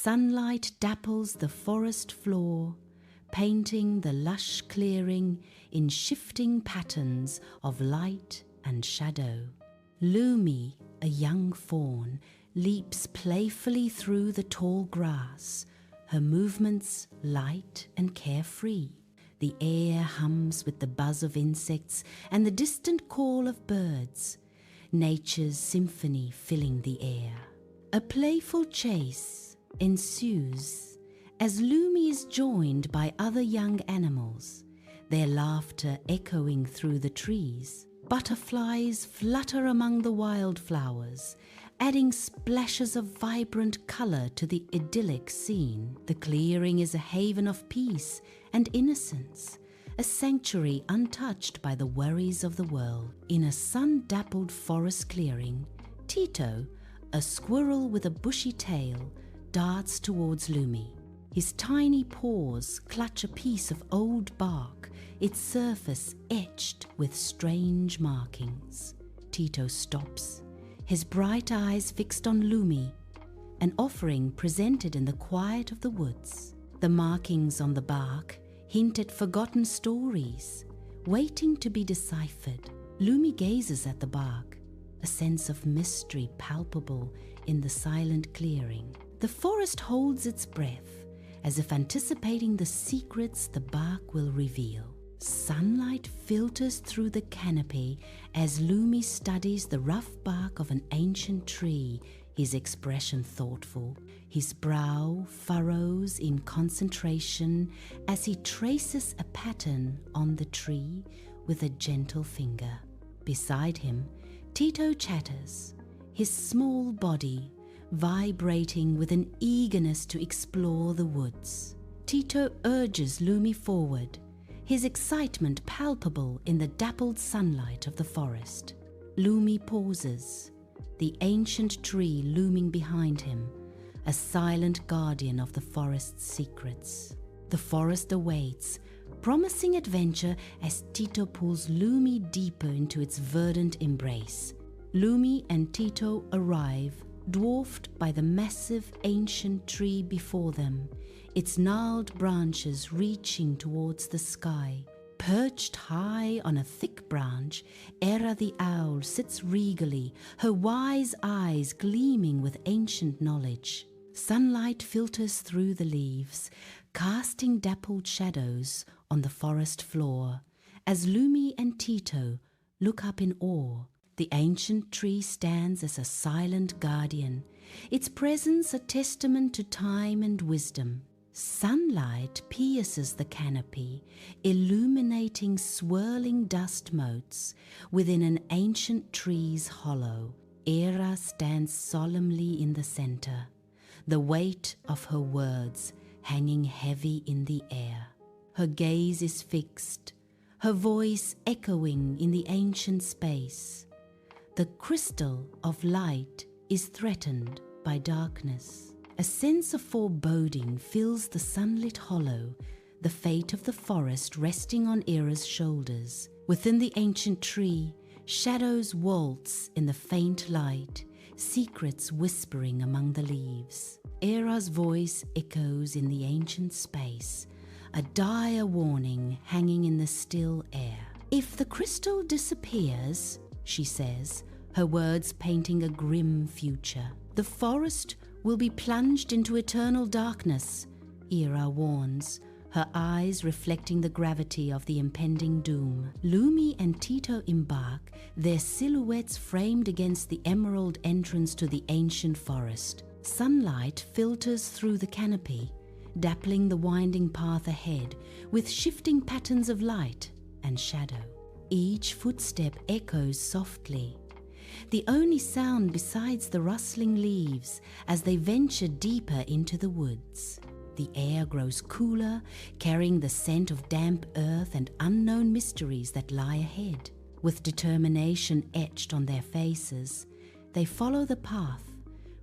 Sunlight dapples the forest floor, painting the lush clearing in shifting patterns of light and shadow. Lumi, a young fawn, leaps playfully through the tall grass, her movements light and carefree. The air hums with the buzz of insects and the distant call of birds, nature's symphony filling the air. A playful chase ensues as Lumi is joined by other young animals, their laughter echoing through the trees. Butterflies flutter among the wildflowers, adding splashes of vibrant color to the idyllic scene. The clearing is a haven of peace and innocence, a sanctuary untouched by the worries of the world. In a sun-dappled forest clearing, Tito, a squirrel with a bushy tail, darts towards Lumi. His tiny paws clutch a piece of old bark, its surface etched with strange markings. Tito stops, his bright eyes fixed on Lumi, an offering presented in the quiet of the woods. The markings on the bark hint at forgotten stories, waiting to be deciphered. Lumi gazes at the bark, a sense of mystery palpable in the silent clearing. The forest holds its breath, as if anticipating the secrets the bark will reveal. Sunlight filters through the canopy as Lumi studies the rough bark of an ancient tree, his expression thoughtful. His brow furrows in concentration as he traces a pattern on the tree with a gentle finger. Beside him, Tito chatters, his small body vibrating with an eagerness to explore the woods. Tito urges Lumi forward, his excitement palpable in the dappled sunlight of the forest. Lumi pauses, the ancient tree looming behind him, a silent guardian of the forest's secrets. The forest awaits, promising adventure as Tito pulls Lumi deeper into its verdant embrace. Lumi and Tito arrive, dwarfed by the massive ancient tree before them, its gnarled branches reaching towards the sky. Perched high on a thick branch, Era the owl sits regally, her wise eyes gleaming with ancient knowledge. Sunlight filters through the leaves, casting dappled shadows on the forest floor, as Lumi and Tito look up in awe. The ancient tree stands as a silent guardian, its presence a testament to time and wisdom. Sunlight pierces the canopy, illuminating swirling dust motes within an ancient tree's hollow. Era stands solemnly in the center, the weight of her words hanging heavy in the air. Her gaze is fixed, her voice echoing in the ancient space. The crystal of light is threatened by darkness. A sense of foreboding fills the sunlit hollow, the fate of the forest resting on Era's shoulders. Within the ancient tree, shadows waltz in the faint light, secrets whispering among the leaves. Era's voice echoes in the ancient space, a dire warning hanging in the still air. If the crystal disappears, she says, her words painting a grim future, the forest will be plunged into eternal darkness, Era warns, her eyes reflecting the gravity of the impending doom. Lumi and Tito embark, their silhouettes framed against the emerald entrance to the ancient forest. Sunlight filters through the canopy, dappling the winding path ahead with shifting patterns of light and shadow. Each footstep echoes softly, the only sound besides the rustling leaves as they venture deeper into the woods. The air grows cooler, carrying the scent of damp earth and unknown mysteries that lie ahead. With determination etched on their faces, they follow the path,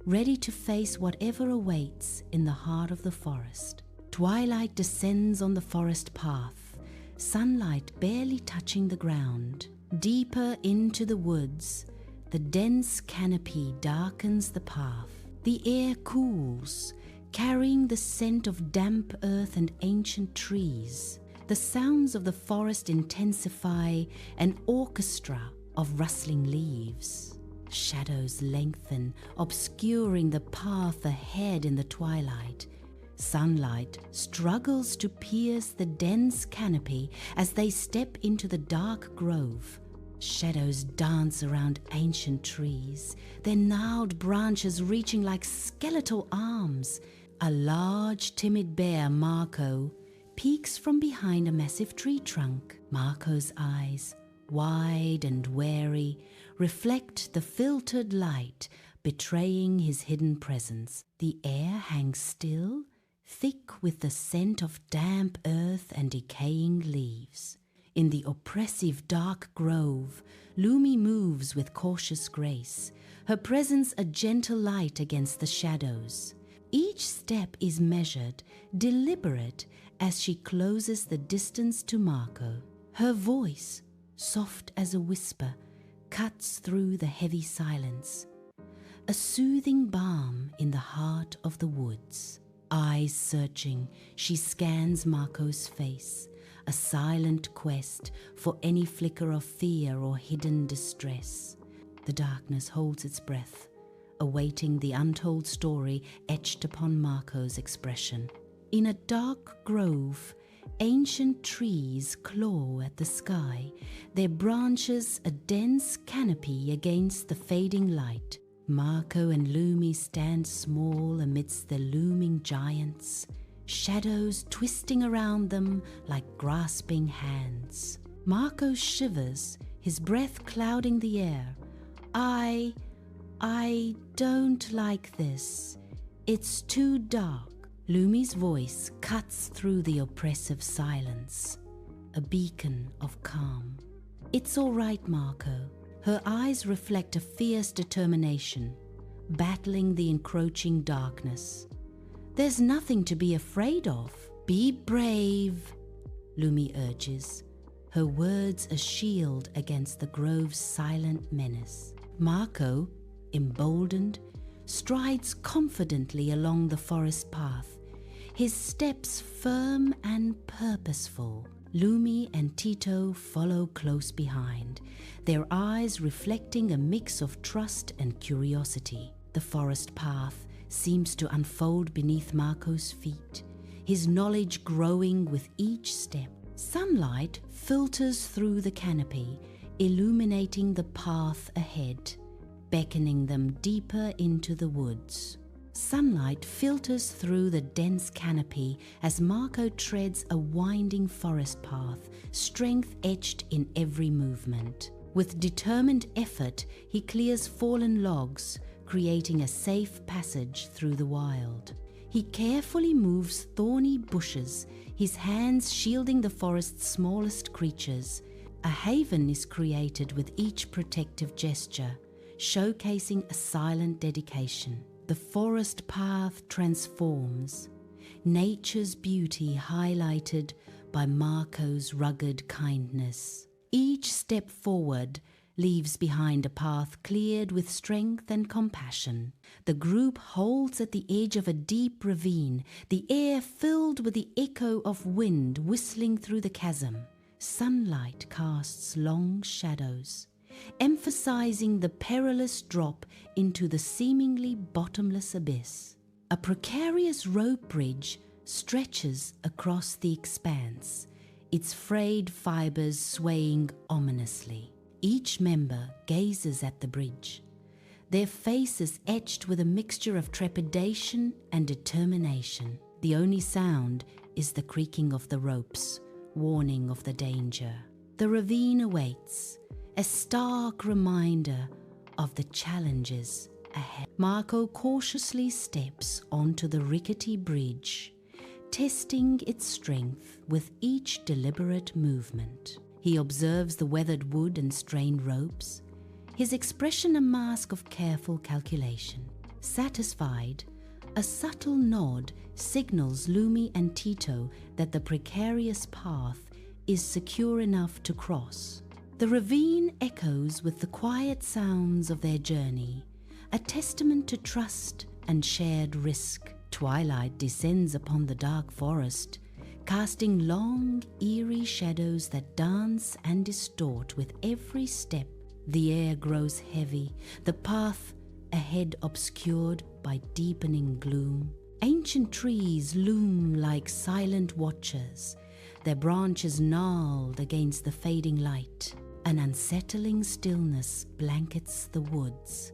ready to face whatever awaits in the heart of the forest. Twilight descends on the forest path, sunlight barely touching the ground. Deeper into the woods, the dense canopy darkens the path. The air cools, carrying the scent of damp earth and ancient trees. The sounds of the forest intensify, an orchestra of rustling leaves. Shadows lengthen, obscuring the path ahead in the twilight. Sunlight struggles to pierce the dense canopy as they step into the dark grove. Shadows dance around ancient trees, their gnarled branches reaching like skeletal arms. A large, timid bear, Marco, peeks from behind a massive tree trunk. Marco's eyes, wide and wary, reflect the filtered light, betraying his hidden presence. The air hangs still, thick with the scent of damp earth and decaying leaves. In the oppressive dark grove, Lumi moves with cautious grace, her presence a gentle light against the shadows. Each step is measured, deliberate, as she closes the distance to Marco. Her voice, soft as a whisper, cuts through the heavy silence. A soothing balm in the heart of the woods. Eyes searching, she scans Marco's face, a silent quest for any flicker of fear or hidden distress. The darkness holds its breath, awaiting the untold story etched upon Marco's expression. In a dark grove, ancient trees claw at the sky, their branches a dense canopy against the fading light. Marco and Lumi stand small amidst the looming giants, shadows twisting around them like grasping hands. Marco shivers, his breath clouding the air. I don't like this. It's too dark. Lumi's voice cuts through the oppressive silence, a beacon of calm. It's all right, Marco. Her eyes reflect a fierce determination, battling the encroaching darkness. There's nothing to be afraid of. Be brave, Lumi urges, her words a shield against the grove's silent menace. Marco, emboldened, strides confidently along the forest path, his steps firm and purposeful. Lumi and Tito follow close behind, their eyes reflecting a mix of trust and curiosity. The forest path seems to unfold beneath Marco's feet, his knowledge growing with each step. Sunlight filters through the canopy, illuminating the path ahead, beckoning them deeper into the woods. Sunlight filters through the dense canopy as Marco treads a winding forest path, strength etched in every movement. With determined effort, he clears fallen logs, creating a safe passage through the wild. He carefully moves thorny bushes, his hands shielding the forest's smallest creatures. A haven is created with each protective gesture, showcasing a silent dedication. The forest path transforms, nature's beauty highlighted by Marco's rugged kindness. Each step forward leaves behind a path cleared with strength and compassion. The group holds at the edge of a deep ravine, the air filled with the echo of wind whistling through the chasm. Sunlight casts long shadows, emphasizing the perilous drop into the seemingly bottomless abyss. A precarious rope bridge stretches across the expanse, its frayed fibers swaying ominously. Each member gazes at the bridge, their faces etched with a mixture of trepidation and determination. The only sound is the creaking of the ropes, warning of the danger. The ravine awaits, a stark reminder of the challenges ahead. Marco cautiously steps onto the rickety bridge, testing its strength with each deliberate movement. He observes the weathered wood and strained ropes, his expression a mask of careful calculation. Satisfied, a subtle nod signals Lumi and Tito that the precarious path is secure enough to cross. The ravine echoes with the quiet sounds of their journey, a testament to trust and shared risk. Twilight descends upon the dark forest, casting long, eerie shadows that dance and distort with every step. The air grows heavy, the path ahead obscured by deepening gloom. Ancient trees loom like silent watchers, their branches gnarled against the fading light. An unsettling stillness blankets the woods,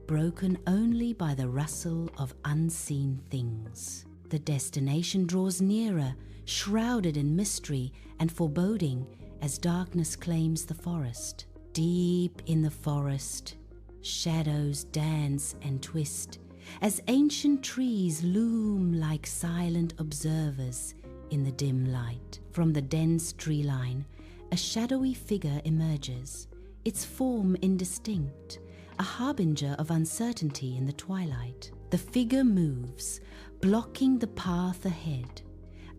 broken only by the rustle of unseen things. The destination draws nearer, shrouded in mystery and foreboding as darkness claims the forest. Deep in the forest, shadows dance and twist as ancient trees loom like silent observers in the dim light. From the dense tree line, a shadowy figure emerges, its form indistinct, a harbinger of uncertainty in the twilight. The figure moves, blocking the path ahead,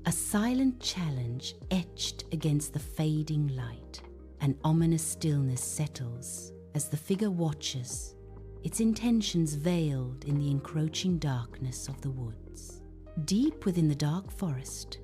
a silent challenge etched against the fading light. An ominous stillness settles as the figure watches, its intentions veiled in the encroaching darkness of the woods. Deep within the dark forest,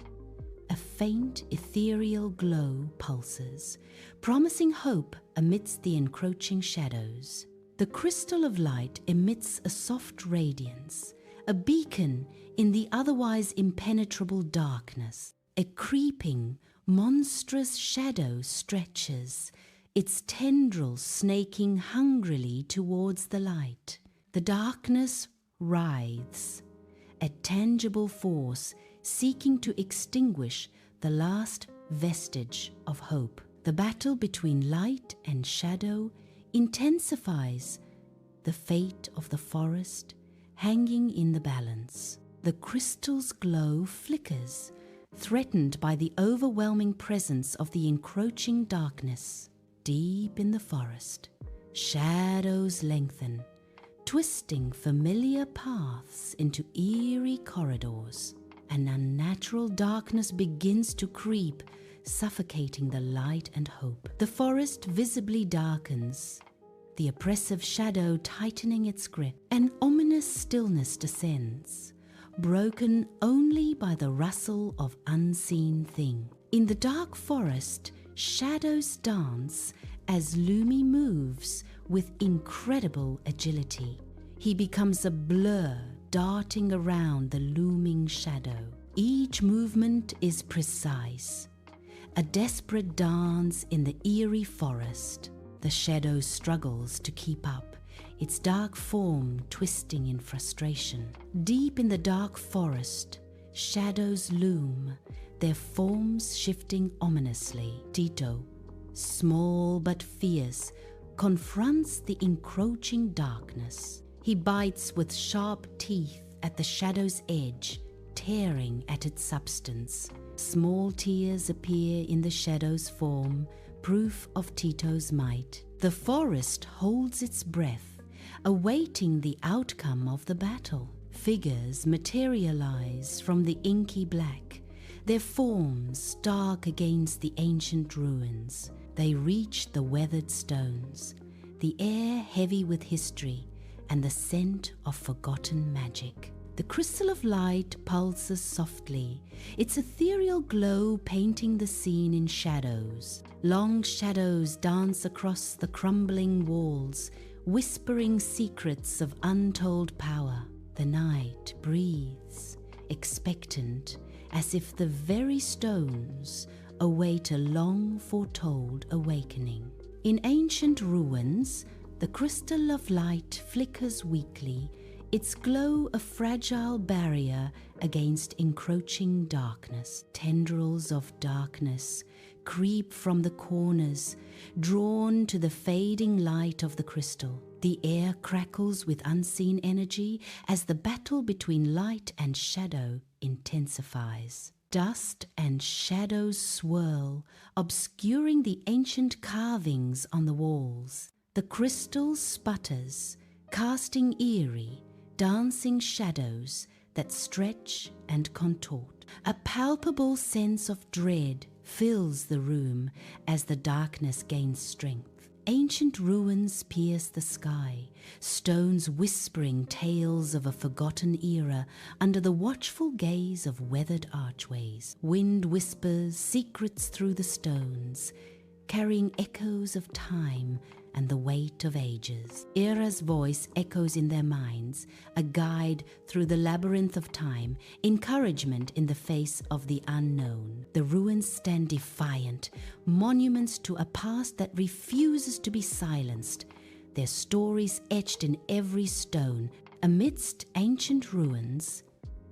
a faint ethereal glow pulses, promising hope amidst the encroaching shadows. The crystal of light emits a soft radiance, a beacon in the otherwise impenetrable darkness. A creeping, monstrous shadow stretches, its tendrils snaking hungrily towards the light. The darkness writhes, a tangible force seeking to extinguish the last vestige of hope. The battle between light and shadow intensifies, the fate of the forest hanging in the balance. The crystal's glow flickers, threatened by the overwhelming presence of the encroaching darkness. Deep in the forest, shadows lengthen, twisting familiar paths into eerie corridors. An unnatural darkness begins to creep, suffocating the light and hope. The forest visibly darkens, the oppressive shadow tightening its grip. An ominous stillness descends, broken only by the rustle of unseen thing. In the dark forest, shadows dance as Lumi moves with incredible agility. He becomes a blur, darting around the looming shadow. Each movement is precise, a desperate dance in the eerie forest. The shadow struggles to keep up, its dark form twisting in frustration. Deep in the dark forest, shadows loom, their forms shifting ominously. Tito, small but fierce, confronts the encroaching darkness. He bites with sharp teeth at the shadow's edge, tearing at its substance. Small tears appear in the shadow's form, proof of Tito's might. The forest holds its breath, awaiting the outcome of the battle. Figures materialize from the inky black, their forms dark against the ancient ruins. They reach the weathered stones, the air heavy with history and the scent of forgotten magic. The crystal of light pulses softly, its ethereal glow painting the scene in shadows. Long shadows dance across the crumbling walls, whispering secrets of untold power. The night breathes, expectant, as if the very stones await a long foretold awakening. In ancient ruins, the crystal of light flickers weakly, its glow a fragile barrier against encroaching darkness. Tendrils of darkness creep from the corners, drawn to the fading light of the crystal. The air crackles with unseen energy as the battle between light and shadow intensifies. Dust and shadows swirl, obscuring the ancient carvings on the walls. The crystal sputters, casting eerie, dancing shadows that stretch and contort. A palpable sense of dread fills the room as the darkness gains strength. ancient ruins pierce the sky, stones whispering tales of a forgotten era under the watchful gaze of weathered archways. Wind whispers secrets through the stones, carrying echoes of time and the weight of ages. Era's voice echoes in their minds, a guide through the labyrinth of time, encouragement in the face of the unknown. The ruins stand defiant, monuments to a past that refuses to be silenced, their stories etched in every stone. Amidst ancient ruins,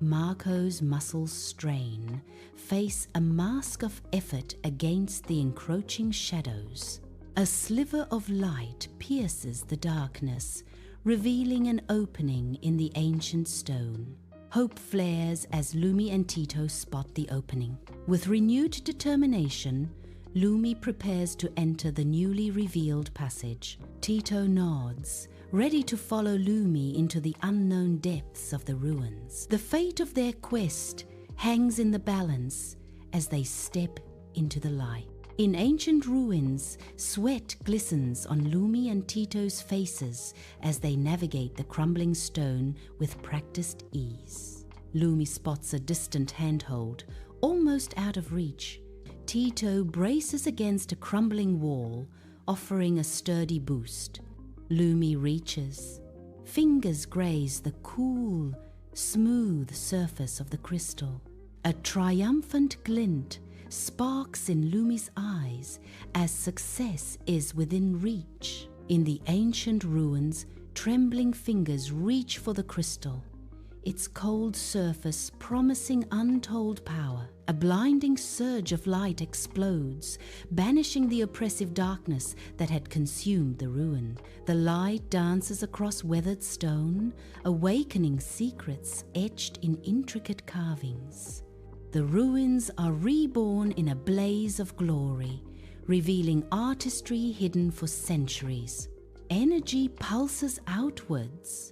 Marco's muscles strain, face a mask of effort against the encroaching shadows. A sliver of light pierces the darkness, revealing an opening in the ancient stone. Hope flares as Lumi and Tito spot the opening. With renewed determination, Lumi prepares to enter the newly revealed passage. Tito nods, ready to follow Lumi into the unknown depths of the ruins. The fate of their quest hangs in the balance as they step into the light. In ancient ruins, sweat glistens on Lumi and Tito's faces as they navigate the crumbling stone with practiced ease. Lumi spots a distant handhold, almost out of reach. Tito braces against a crumbling wall, offering a sturdy boost. Lumi reaches. Fingers graze the cool, smooth surface of the crystal. A triumphant glint sparks in Lumi's eyes as success is within reach. In the ancient ruins, trembling fingers reach for the crystal, its cold surface promising untold power. A blinding surge of light explodes, banishing the oppressive darkness that had consumed the ruin. The light dances across weathered stone, awakening secrets etched in intricate carvings. The ruins are reborn in a blaze of glory, revealing artistry hidden for centuries. Energy pulses outwards,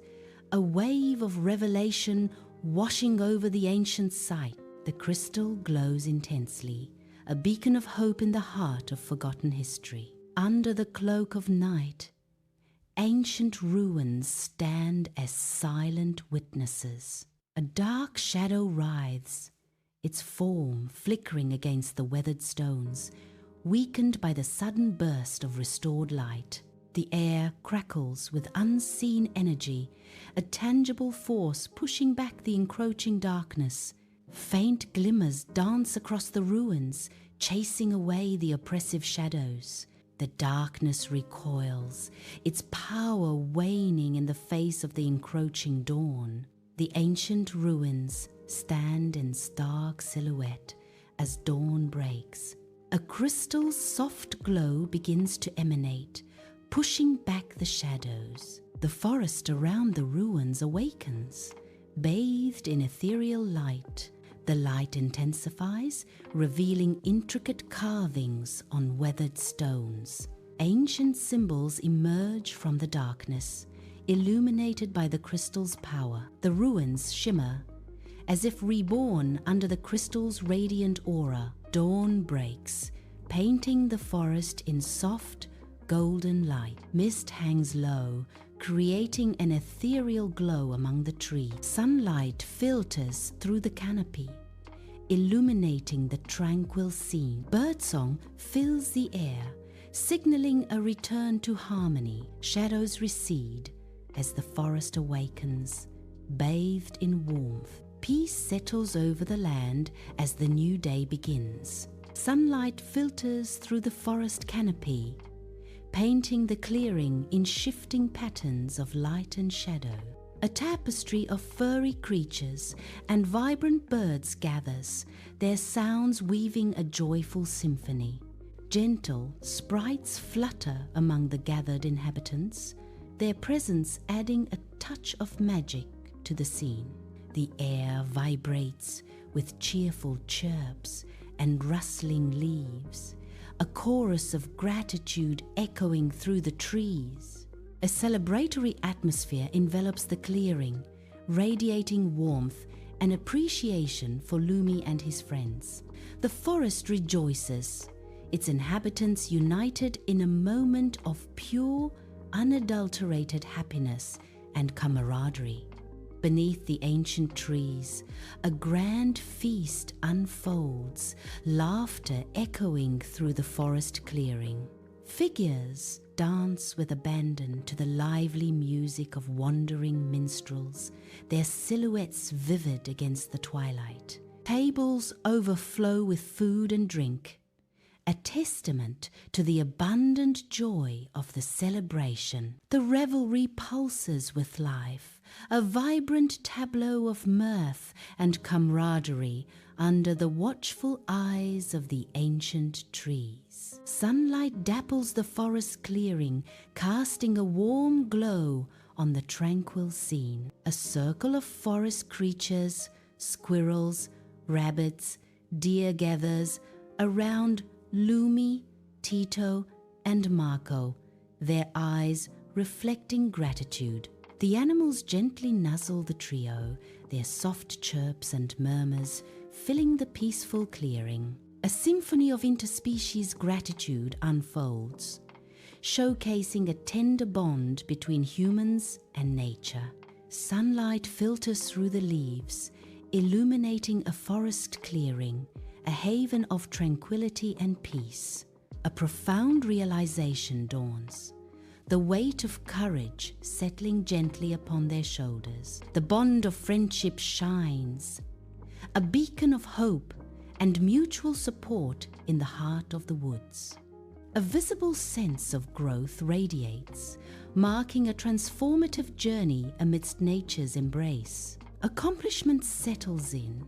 a wave of revelation washing over the ancient site. The crystal glows intensely, a beacon of hope in the heart of forgotten history. Under the cloak of night, ancient ruins stand as silent witnesses. A dark shadow writhes, its form flickering against the weathered stones, weakened by the sudden burst of restored light. The air crackles with unseen energy, a tangible force pushing back the encroaching darkness. Faint glimmers dance across the ruins, chasing away the oppressive shadows. The darkness recoils, its power waning in the face of the encroaching dawn. The ancient ruins stand in stark silhouette as dawn breaks. A crystal's soft glow begins to emanate, pushing back the shadows. The forest around the ruins awakens, bathed in ethereal light. The light intensifies, revealing intricate carvings on weathered stones. Ancient symbols emerge from the darkness, illuminated by the crystal's power. The ruins shimmer, as if reborn under the crystal's radiant aura. Dawn breaks, painting the forest in soft, golden light. Mist hangs low, creating an ethereal glow among the trees. Sunlight filters through the canopy, illuminating the tranquil scene. Birdsong fills the air, signaling a return to harmony. Shadows recede as the forest awakens, bathed in warmth. Peace settles over the land as the new day begins. Sunlight filters through the forest canopy, painting the clearing in shifting patterns of light and shadow. A tapestry of furry creatures and vibrant birds gathers, their sounds weaving a joyful symphony. Gentle sprites flutter among the gathered inhabitants, their presence adding a touch of magic to the scene. The air vibrates with cheerful chirps and rustling leaves, a chorus of gratitude echoing through the trees. A celebratory atmosphere envelops the clearing, radiating warmth and appreciation for Lumi and his friends. The forest rejoices, its inhabitants united in a moment of pure, unadulterated happiness and camaraderie. Beneath the ancient trees, a grand feast unfolds, laughter echoing through the forest clearing. Figures dance with abandon to the lively music of wandering minstrels, their silhouettes vivid against the twilight. Tables overflow with food and drink, a testament to the abundant joy of the celebration. The revelry pulses with life, a vibrant tableau of mirth and camaraderie under the watchful eyes of the ancient trees. Sunlight dapples the forest clearing, casting a warm glow on the tranquil scene. A circle of forest creatures, squirrels, rabbits, deer gathers around Lumi, Tito, and Marco, their eyes reflecting gratitude. The animals gently nuzzle the trio, their soft chirps and murmurs filling the peaceful clearing. A symphony of interspecies gratitude unfolds, showcasing a tender bond between humans and nature. Sunlight filters through the leaves, illuminating a forest clearing, a haven of tranquility and peace. A profound realization dawns, the weight of courage settling gently upon their shoulders. The bond of friendship shines, a beacon of hope and mutual support in the heart of the woods. A visible sense of growth radiates, marking a transformative journey amidst nature's embrace. Accomplishment settles in,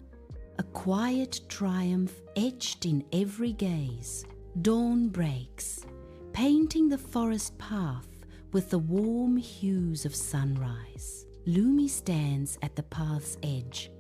a quiet triumph etched in every gaze. Dawn breaks, painting the forest path with the warm hues of sunrise. Lumi stands at the path's edge,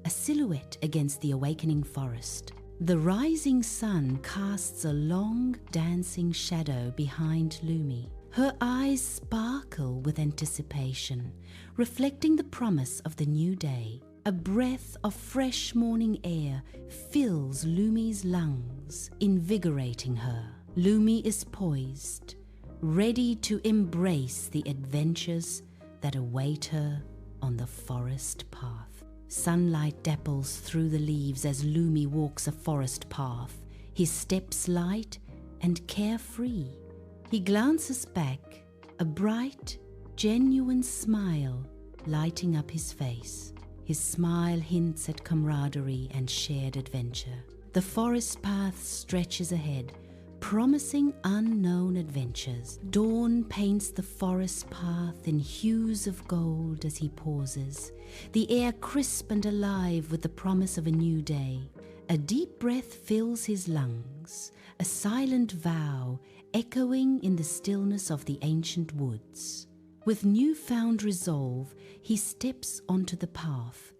a silhouette against the awakening forest. The rising sun casts a long, dancing shadow behind Lumi. Her eyes sparkle with anticipation, reflecting the promise of the new day. A breath of fresh morning air fills Lumi's lungs, invigorating her. Lumi is poised, ready to embrace the adventures that await her on the forest path. Sunlight dapples through the leaves as Lumi walks a forest path, his steps light and carefree. He glances back, a bright, genuine smile lighting up his face. His smile hints at camaraderie and shared adventure. The forest path stretches ahead, promising unknown adventures. Dawn paints the forest path in hues of gold as he pauses, the air crisp and alive with the promise of a new day. A deep breath fills his lungs, a silent vow echoing in the stillness of the ancient woods. With newfound resolve, he steps onto the path,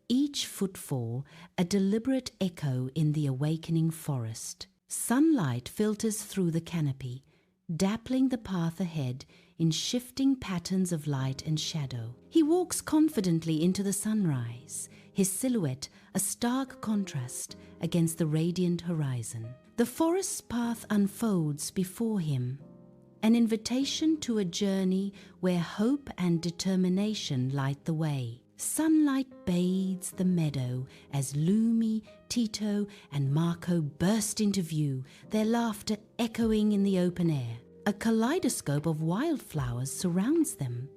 each footfall a deliberate echo in the awakening forest. Sunlight filters through the canopy, dappling the path ahead in shifting patterns of light and shadow. He walks confidently into the sunrise, his silhouette a stark contrast against the radiant horizon. The forest's path unfolds before him, an invitation to a journey where hope and determination light the way. Sunlight bathes the meadow as Lumi, Tito, and Marco burst into view, their laughter echoing in the open air. A kaleidoscope of wildflowers surrounds them,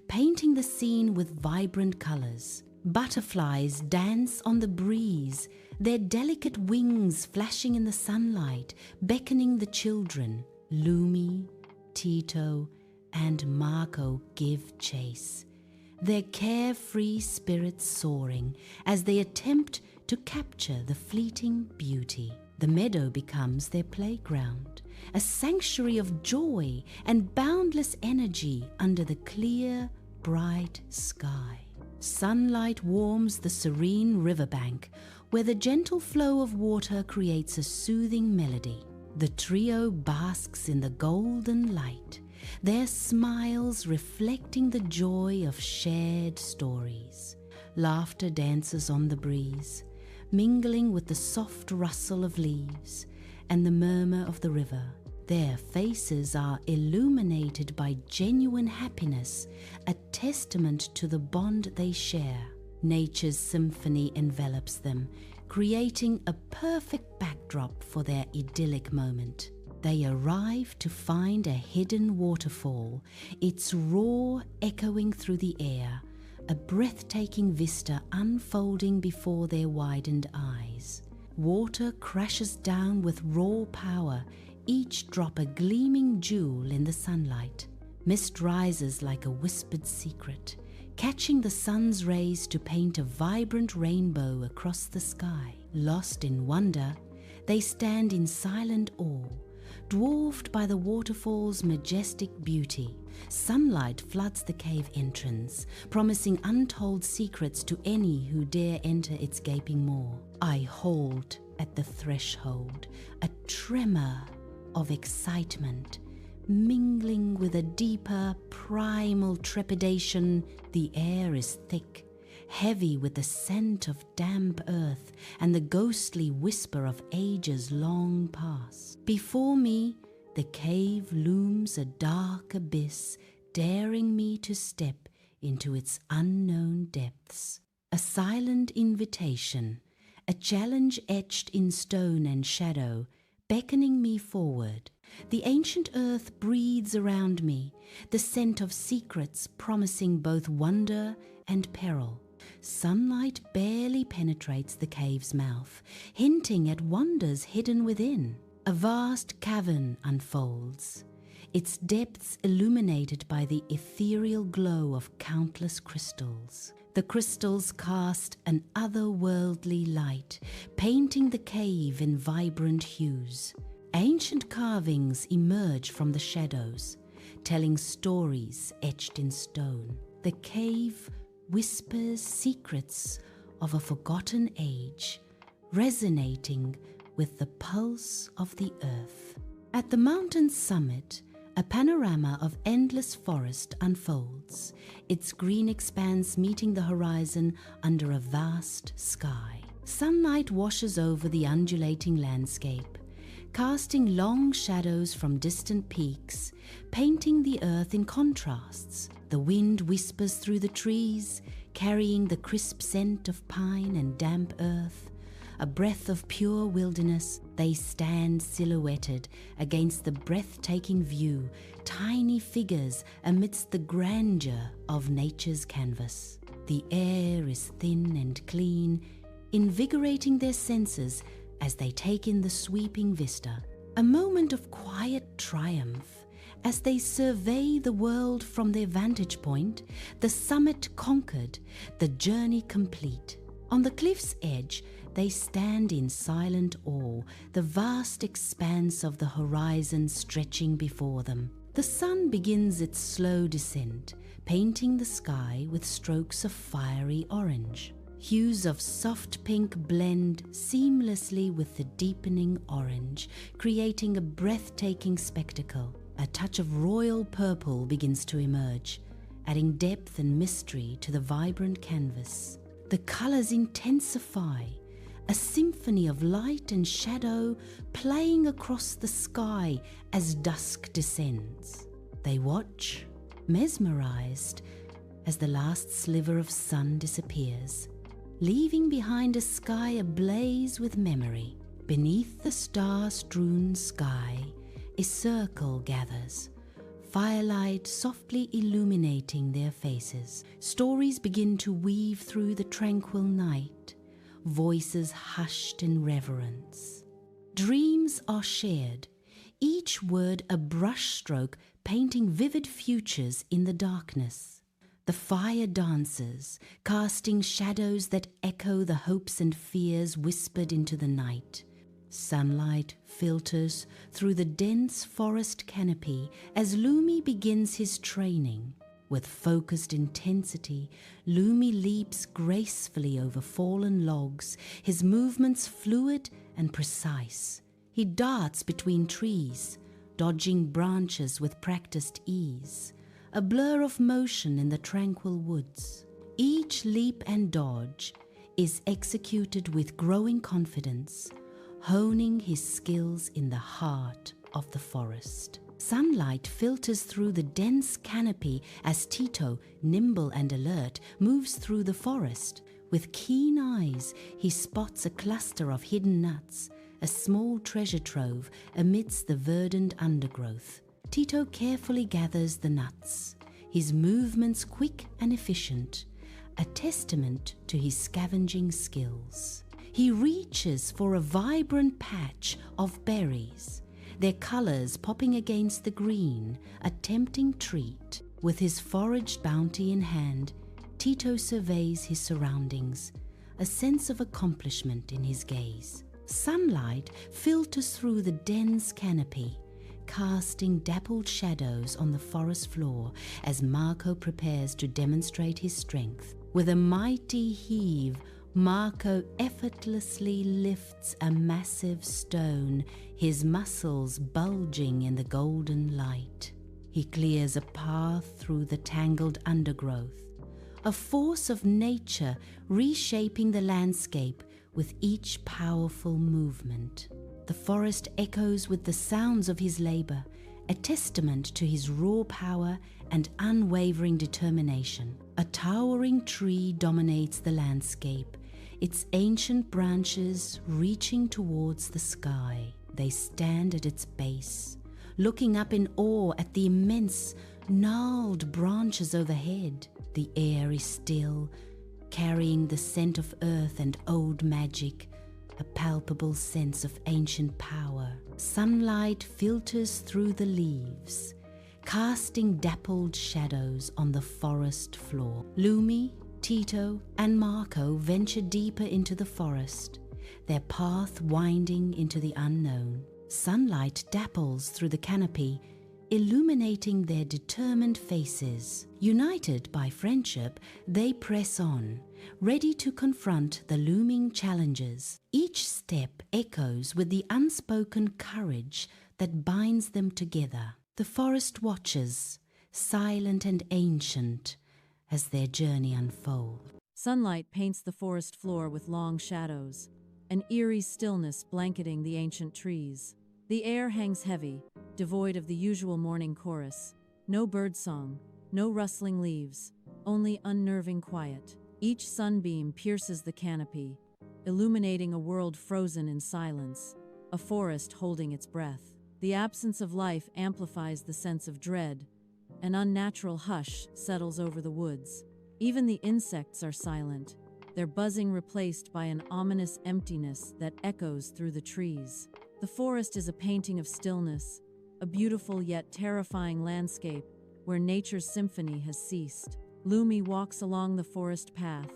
painting the scene with vibrant colors. Butterflies dance on the breeze, their delicate wings flashing in the sunlight, beckoning the children. Lumi, Tito, and Marco give chase, their carefree spirits soaring as they attempt to capture the fleeting beauty. The meadow becomes their playground, a sanctuary of joy and boundless energy under the clear, bright sky. Sunlight warms the serene riverbank, where the gentle flow of water creates a soothing melody. The trio basks in the golden light, their smiles reflecting the joy of shared stories. Laughter dances on the breeze, mingling with the soft rustle of leaves, and the murmur of the river. Their faces are illuminated by genuine happiness, a testament to the bond they share. Nature's symphony envelops them, creating a perfect backdrop for their idyllic moment. They arrive to find a hidden waterfall, its roar echoing through the air, a breathtaking vista unfolding before their widened eyes. Water crashes down with raw power, each drop a gleaming jewel in the sunlight. Mist rises like a whispered secret, catching the sun's rays to paint a vibrant rainbow across the sky. Lost in wonder, they stand in silent awe, dwarfed by the waterfall's majestic beauty. Sunlight floods the cave entrance, promising untold secrets to any who dare enter its gaping maw. I halt at the threshold, a tremor of excitement, mingling with a deeper, primal trepidation. The air is thick, heavy with the scent of damp earth and the ghostly whisper of ages long past. Before me, the cave looms a dark abyss, daring me to step into its unknown depths. A silent invitation, a challenge etched in stone and shadow, beckoning me forward. The ancient earth breathes around me, the scent of secrets promising both wonder and peril. Sunlight barely penetrates the cave's mouth, hinting at wonders hidden within. A vast cavern unfolds, its depths illuminated by the ethereal glow of countless crystals. The crystals cast an otherworldly light, painting the cave in vibrant hues. Ancient carvings emerge from the shadows, telling stories etched in stone. The cave whispers secrets of a forgotten age, resonating with the pulse of the earth. At the mountain's summit, a panorama of endless forest unfolds, its green expanse meeting the horizon under a vast sky. Sunlight washes over the undulating landscape, casting long shadows from distant peaks, painting the earth in contrasts. The wind whispers through the trees, carrying the crisp scent of pine and damp earth. A breath of pure wilderness, they stand silhouetted against the breathtaking view, tiny figures amidst the grandeur of nature's canvas. The air is thin and clean, invigorating their senses as they take in the sweeping vista. A moment of quiet triumph as they survey the world from their vantage point, the summit conquered, the journey complete. On the cliff's edge, they stand in silent awe, the vast expanse of the horizon stretching before them. The sun begins its slow descent, painting the sky with strokes of fiery orange. Hues of soft pink blend seamlessly with the deepening orange, creating a breathtaking spectacle. A touch of royal purple begins to emerge, adding depth and mystery to the vibrant canvas. The colors intensify, a symphony of light and shadow playing across the sky as dusk descends. They watch, mesmerized, as the last sliver of sun disappears, leaving behind a sky ablaze with memory. Beneath the star-strewn sky, a circle gathers, firelight softly illuminating their faces. Stories begin to weave through the tranquil night, voices hushed in reverence. Dreams are shared, each word a brushstroke painting vivid futures in the darkness. The fire dances, casting shadows that echo the hopes and fears whispered into the night. Sunlight filters through the dense forest canopy as Lumi begins his training. With focused intensity, Lumi leaps gracefully over fallen logs, his movements fluid and precise. He darts between trees, dodging branches with practiced ease, a blur of motion in the tranquil woods. Each leap and dodge is executed with growing confidence, honing his skills in the heart of the forest. Sunlight filters through the dense canopy as Tito, nimble and alert, moves through the forest. With keen eyes, he spots a cluster of hidden nuts, a small treasure trove amidst the verdant undergrowth. Tito carefully gathers the nuts, his movements quick and efficient, a testament to his scavenging skills. He reaches for a vibrant patch of berries, their colors popping against the green, a tempting treat. With his foraged bounty in hand, Tito surveys his surroundings, a sense of accomplishment in his gaze. Sunlight filters through the dense canopy, casting dappled shadows on the forest floor as Marco prepares to demonstrate his strength. With a mighty heave, Marco effortlessly lifts a massive stone, his muscles bulging in the golden light. He clears a path through the tangled undergrowth, a force of nature reshaping the landscape with each powerful movement. The forest echoes with the sounds of his labor, a testament to his raw power and unwavering determination. A towering tree dominates the landscape, its ancient branches reaching towards the sky. They stand at its base, looking up in awe at the immense, gnarled branches overhead. The air is still, carrying the scent of earth and old magic, a palpable sense of ancient power. Sunlight filters through the leaves, casting dappled shadows on the forest floor. Lumi, Tito, and Marco venture deeper into the forest, their path winding into the unknown. Sunlight dapples through the canopy, illuminating their determined faces. United by friendship, they press on, ready to confront the looming challenges. Each step echoes with the unspoken courage that binds them together. The forest watches, silent and ancient, as their journey unfolds. Sunlight paints the forest floor with long shadows, an eerie stillness blanketing the ancient trees. The air hangs heavy, devoid of the usual morning chorus. No birdsong, no rustling leaves, only unnerving quiet. Each sunbeam pierces the canopy, illuminating a world frozen in silence, a forest holding its breath. The absence of life amplifies the sense of dread. An unnatural hush settles over the woods. Even the insects are silent, their buzzing replaced by an ominous emptiness that echoes through the trees. The forest is a painting of stillness, a beautiful yet terrifying landscape where nature's symphony has ceased. Lumi walks along the forest path,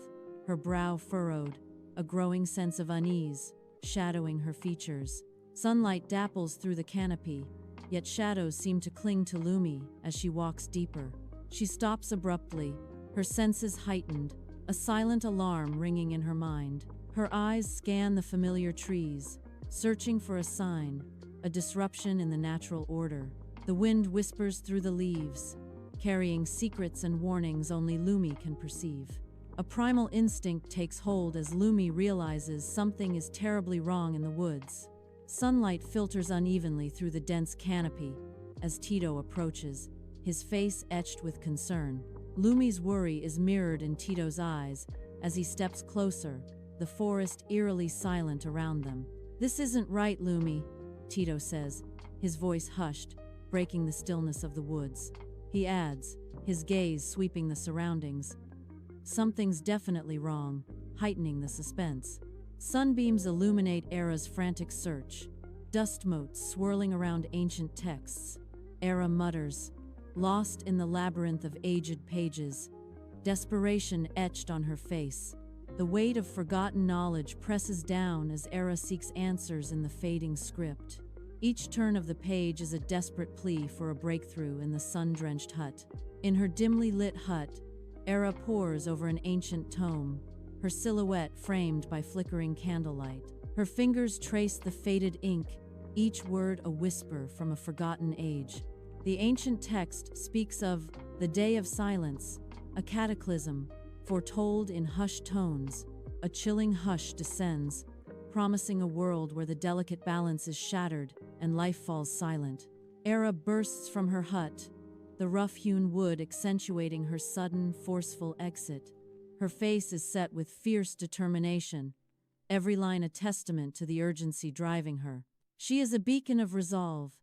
her brow furrowed, a growing sense of unease shadowing her features. Sunlight dapples through the canopy, yet shadows seem to cling to Lumi as she walks deeper. She stops abruptly, her senses heightened, a silent alarm ringing in her mind. Her eyes scan the familiar trees, searching for a sign, a disruption in the natural order. The wind whispers through the leaves, carrying secrets and warnings only Lumi can perceive. A primal instinct takes hold as Lumi realizes something is terribly wrong in the woods. Sunlight filters unevenly through the dense canopy as Tito approaches, his face etched with concern. Lumi's worry is mirrored in Tito's eyes as he steps closer, the forest eerily silent around them. "This isn't right, Lumi," Tito says, his voice hushed, breaking the stillness of the woods. He adds, his gaze sweeping the surroundings, "Something's definitely wrong," heightening the suspense. Sunbeams illuminate Era's frantic search, dust motes swirling around ancient texts. Era mutters, lost in the labyrinth of aged pages, desperation etched on her face. The weight of forgotten knowledge presses down as Era seeks answers in the fading script. Each turn of the page is a desperate plea for a breakthrough in the sun-drenched hut. In her dimly lit hut, Era pores over an ancient tome, her silhouette framed by flickering candlelight. Her fingers trace the faded ink, each word a whisper from a forgotten age. The ancient text speaks of the day of silence, a cataclysm, foretold in hushed tones. A chilling hush descends, promising a world where the delicate balance is shattered and life falls silent. Era bursts from her hut, the rough-hewn wood accentuating her sudden, forceful exit. Her face is set with fierce determination, every line a testament to the urgency driving her. She is a beacon of resolve,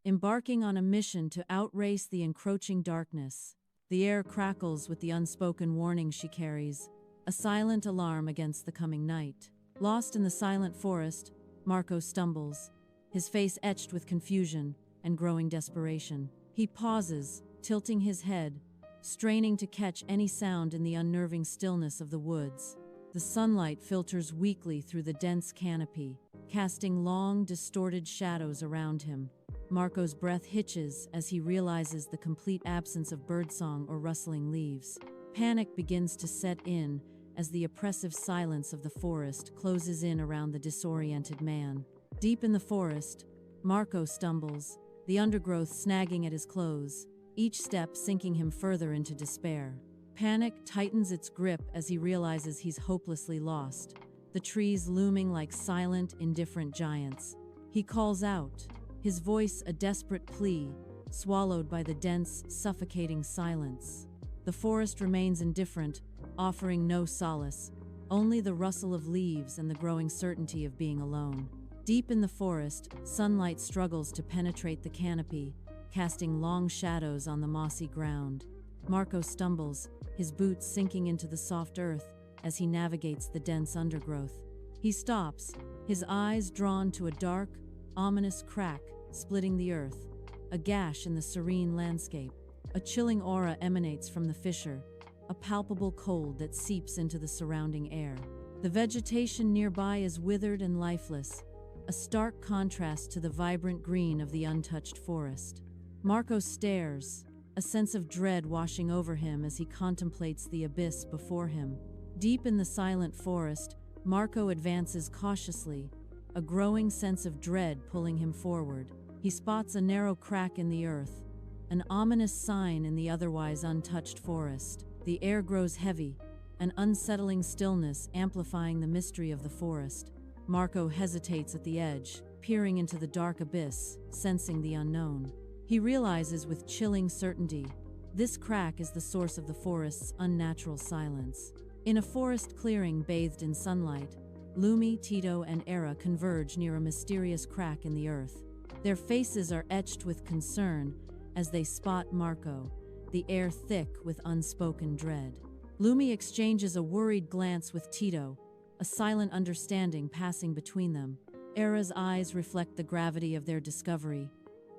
embarking on a mission to outrace the encroaching darkness. The air crackles with the unspoken warning she carries, a silent alarm against the coming night. Lost in the silent forest, Marco stumbles, his face etched with confusion and growing desperation. He pauses, tilting his head, straining to catch any sound in the unnerving stillness of the woods. The sunlight filters weakly through the dense canopy, casting long, distorted shadows around him. Marco's breath hitches as he realizes the complete absence of birdsong or rustling leaves. Panic begins to set in as the oppressive silence of the forest closes in around the disoriented man. Deep in the forest, Marco stumbles, the undergrowth snagging at his clothes, each step sinking him further into despair. Panic tightens its grip as he realizes he's hopelessly lost, the trees looming like silent, indifferent giants. He calls out, his voice a desperate plea, swallowed by the dense, suffocating silence. The forest remains indifferent, offering no solace, only the rustle of leaves and the growing certainty of being alone. Deep in the forest, sunlight struggles to penetrate the canopy, casting long shadows on the mossy ground. Marco stumbles, his boots sinking into the soft earth as he navigates the dense undergrowth. He stops, his eyes drawn to a dark, ominous crack splitting the earth, a gash in the serene landscape. A chilling aura emanates from the fissure, a palpable cold that seeps into the surrounding air. The vegetation nearby is withered and lifeless, a stark contrast to the vibrant green of the untouched forest. Marco stares, a sense of dread washing over him as he contemplates the abyss before him. Deep in the silent forest, Marco advances cautiously, a growing sense of dread pulling him forward. He spots a narrow crack in the earth, an ominous sign in the otherwise untouched forest. The air grows heavy, an unsettling stillness amplifying the mystery of the forest. Marco hesitates at the edge, peering into the dark abyss, sensing the unknown. He realizes with chilling certainty, this crack is the source of the forest's unnatural silence. In a forest clearing bathed in sunlight, Lumi, Tito, and Era converge near a mysterious crack in the earth. Their faces are etched with concern as they spot Marco, the air thick with unspoken dread. Lumi exchanges a worried glance with Tito, a silent understanding passing between them. Era's eyes reflect the gravity of their discovery.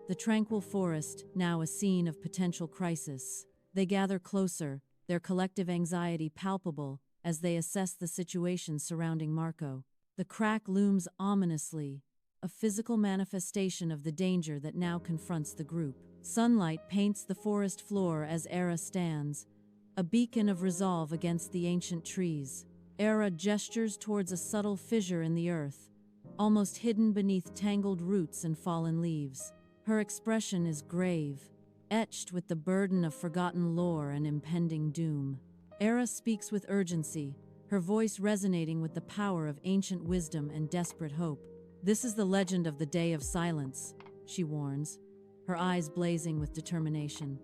The tranquil forest, now a scene of potential crisis. They gather closer, their collective anxiety palpable as they assess the situation surrounding Marco. The crack looms ominously, a physical manifestation of the danger that now confronts the group. Sunlight paints the forest floor as Era stands, a beacon of resolve against the ancient trees. Era gestures towards a subtle fissure in the earth, almost hidden beneath tangled roots and fallen leaves. Her expression is grave, etched with the burden of forgotten lore and impending doom. Era speaks with urgency, her voice resonating with the power of ancient wisdom and desperate hope. "This is the legend of the Day of Silence," she warns, her eyes blazing with determination.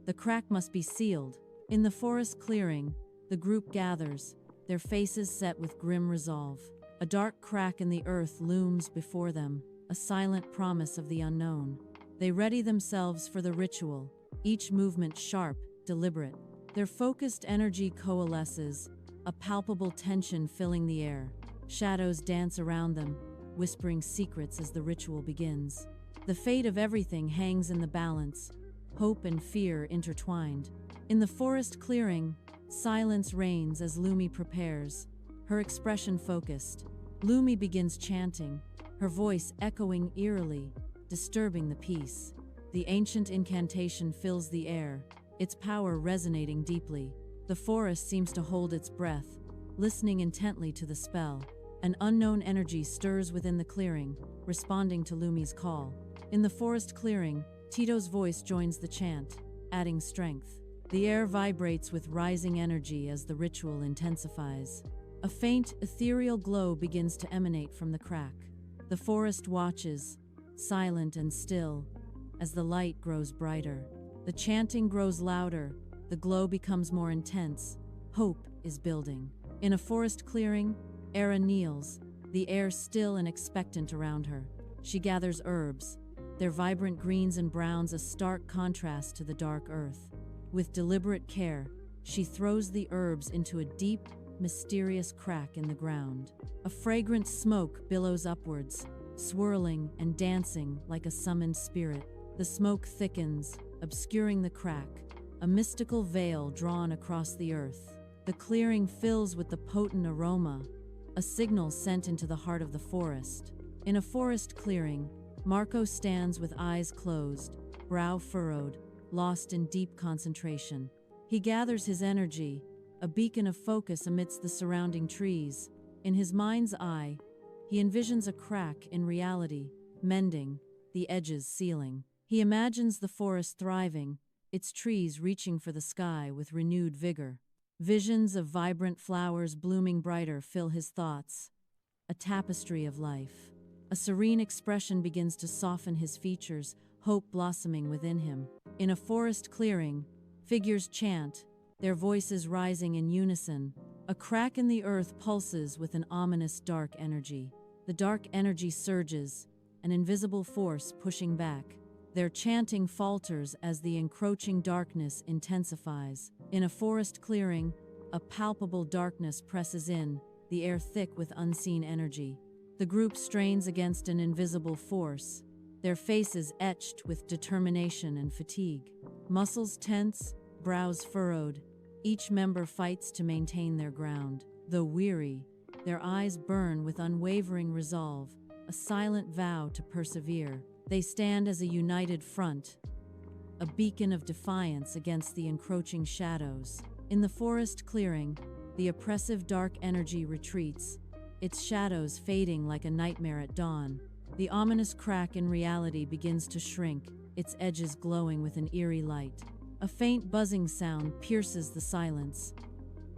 "The crack must be sealed." In the forest clearing, the group gathers, their faces set with grim resolve. A dark crack in the earth looms before them, a silent promise of the unknown. They ready themselves for the ritual, each movement sharp, deliberate. Their focused energy coalesces, a palpable tension filling the air. Shadows dance around them, whispering secrets as the ritual begins. The fate of everything hangs in the balance, hope and fear intertwined. In the forest clearing, silence reigns as Lumi prepares, her expression focused. Lumi begins chanting, her voice echoing eerily, disturbing the peace. The ancient incantation fills the air, its power resonating deeply. The forest seems to hold its breath, listening intently to the spell. An unknown energy stirs within the clearing, responding to Lumi's call. In the forest clearing, Tito's voice joins the chant, adding strength. The air vibrates with rising energy as the ritual intensifies. A faint, ethereal glow begins to emanate from the crack. The forest watches, silent and still, as the light grows brighter. The chanting grows louder, the glow becomes more intense. Hope is building. In a forest clearing, Era kneels, the air still and expectant around her. She gathers herbs, their vibrant greens and browns a stark contrast to the dark earth. With deliberate care, she throws the herbs into a deep, mysterious crack in the ground. A fragrant smoke billows upwards, swirling and dancing like a summoned spirit. The smoke thickens, obscuring the crack, a mystical veil drawn across the earth. The clearing fills with the potent aroma, a signal sent into the heart of the forest. In a forest clearing, Marco stands with eyes closed, brow furrowed, lost in deep concentration. He gathers his energy, a beacon of focus amidst the surrounding trees. In his mind's eye, he envisions a crack in reality, mending, the edges sealing. He imagines the forest thriving, its trees reaching for the sky with renewed vigor. Visions of vibrant flowers blooming brighter fill his thoughts, a tapestry of life. A serene expression begins to soften his features, hope blossoming within him. In a forest clearing, figures chant, their voices rising in unison. A crack in the earth pulses with an ominous dark energy. The dark energy surges, an invisible force pushing back. Their chanting falters as the encroaching darkness intensifies. In a forest clearing, a palpable darkness presses in, the air thick with unseen energy. The group strains against an invisible force, their faces etched with determination and fatigue. Muscles tense, brows furrowed, each member fights to maintain their ground. Though weary, their eyes burn with unwavering resolve, a silent vow to persevere. They stand as a united front, a beacon of defiance against the encroaching shadows. In the forest clearing, the oppressive dark energy retreats, its shadows fading like a nightmare at dawn. The ominous crack in reality begins to shrink, its edges glowing with an eerie light. A faint buzzing sound pierces the silence,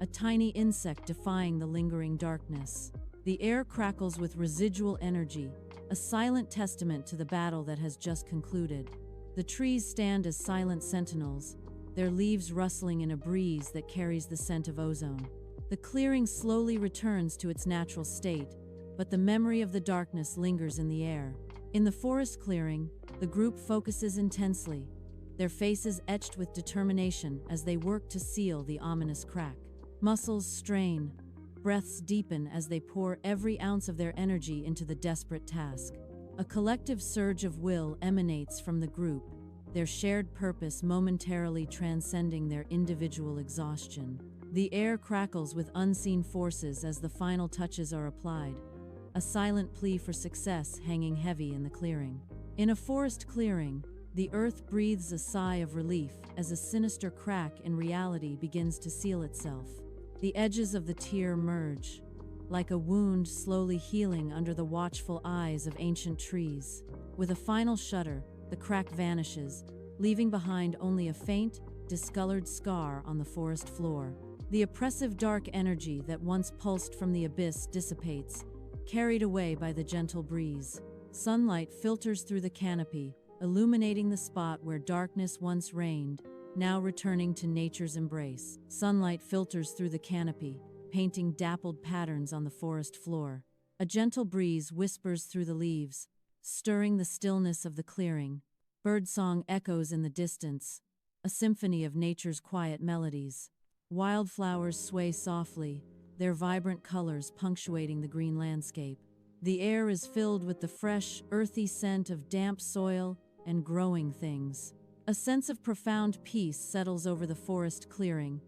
a tiny insect defying the lingering darkness. The air crackles with residual energy, a silent testament to the battle that has just concluded. The trees stand as silent sentinels, their leaves rustling in a breeze that carries the scent of ozone. The clearing slowly returns to its natural state, but the memory of the darkness lingers in the air. In the forest clearing, the group focuses intensely, their faces etched with determination as they work to seal the ominous crack. Muscles strain, breaths deepen as they pour every ounce of their energy into the desperate task. A collective surge of will emanates from the group, their shared purpose momentarily transcending their individual exhaustion. The air crackles with unseen forces as the final touches are applied, a silent plea for success hanging heavy in the clearing. In a forest clearing, the earth breathes a sigh of relief as a sinister crack in reality begins to seal itself. The edges of the tear merge, like a wound slowly healing under the watchful eyes of ancient trees. With a final shudder, the crack vanishes, leaving behind only a faint, discolored scar on the forest floor. The oppressive dark energy that once pulsed from the abyss dissipates, carried away by the gentle breeze. Sunlight filters through the canopy, illuminating the spot where darkness once reigned, now returning to nature's embrace. Sunlight filters through the canopy, painting dappled patterns on the forest floor. A gentle breeze whispers through the leaves, stirring the stillness of the clearing. Birdsong echoes in the distance, a symphony of nature's quiet melodies. Wildflowers sway softly, their vibrant colors punctuating the green landscape. The air is filled with the fresh, earthy scent of damp soil and growing things. A sense of profound peace settles over the forest clearing,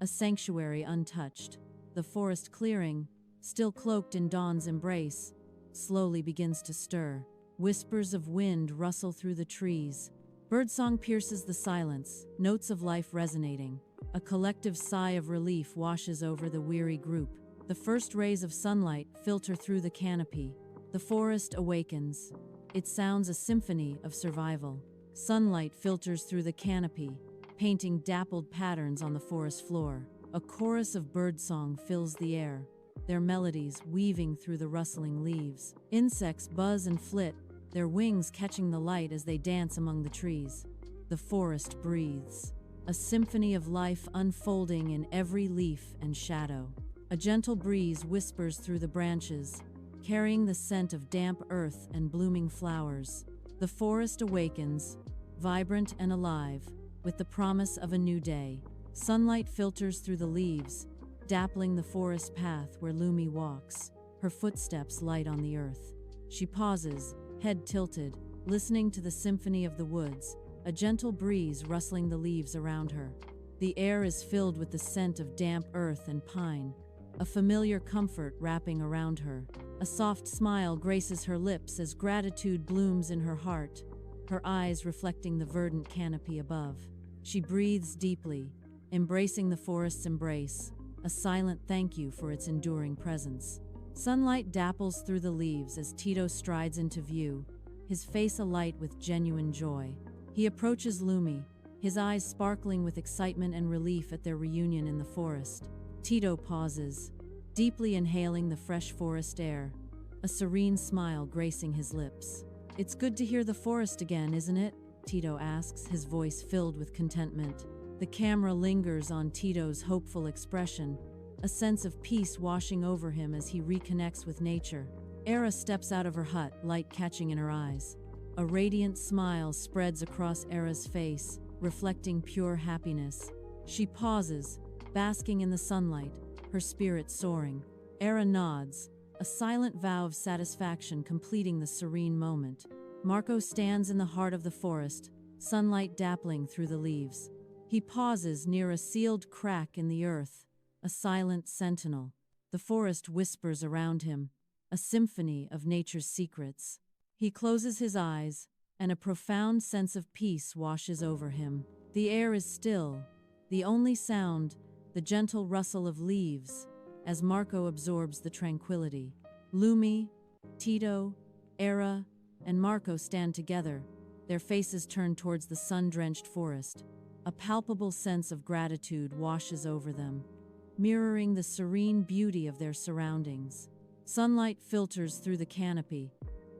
a sanctuary untouched. The forest clearing, still cloaked in dawn's embrace, slowly begins to stir. Whispers of wind rustle through the trees. Birdsong pierces the silence, notes of life resonating. A collective sigh of relief washes over the weary group. The first rays of sunlight filter through the canopy. The forest awakens. It sounds a symphony of survival. Sunlight filters through the canopy, painting dappled patterns on the forest floor. A chorus of birdsong fills the air, their melodies weaving through the rustling leaves. Insects buzz and flit, their wings catching the light as they dance among the trees. The forest breathes, a symphony of life unfolding in every leaf and shadow. A gentle breeze whispers through the branches, carrying the scent of damp earth and blooming flowers. The forest awakens, vibrant and alive, with the promise of a new day. Sunlight filters through the leaves, dappling the forest path where Lumi walks, her footsteps light on the earth. She pauses, head tilted, listening to the symphony of the woods, a gentle breeze rustling the leaves around her. The air is filled with the scent of damp earth and pine, a familiar comfort wrapping around her. A soft smile graces her lips as gratitude blooms in her heart, her eyes reflecting the verdant canopy above. She breathes deeply, embracing the forest's embrace, a silent thank you for its enduring presence. Sunlight dapples through the leaves as Tito strides into view, his face alight with genuine joy. He approaches Lumi, his eyes sparkling with excitement and relief at their reunion in the forest. Tito pauses, deeply inhaling the fresh forest air, a serene smile gracing his lips. "It's good to hear the forest again, isn't it?" Tito asks, his voice filled with contentment. The camera lingers on Tito's hopeful expression, a sense of peace washing over him as he reconnects with nature. Era steps out of her hut, light catching in her eyes. A radiant smile spreads across Era's face, reflecting pure happiness. She pauses, basking in the sunlight, her spirit soaring. Era nods, a silent vow of satisfaction completing the serene moment. Marco stands in the heart of the forest, sunlight dappling through the leaves. He pauses near a sealed crack in the earth, a silent sentinel. The forest whispers around him, a symphony of nature's secrets. He closes his eyes, and a profound sense of peace washes over him. The air is still, the only sound, the gentle rustle of leaves, as Marco absorbs the tranquility. Lumi, Tito, Era, and Marco stand together, their faces turned towards the sun-drenched forest. A palpable sense of gratitude washes over them, mirroring the serene beauty of their surroundings. Sunlight filters through the canopy,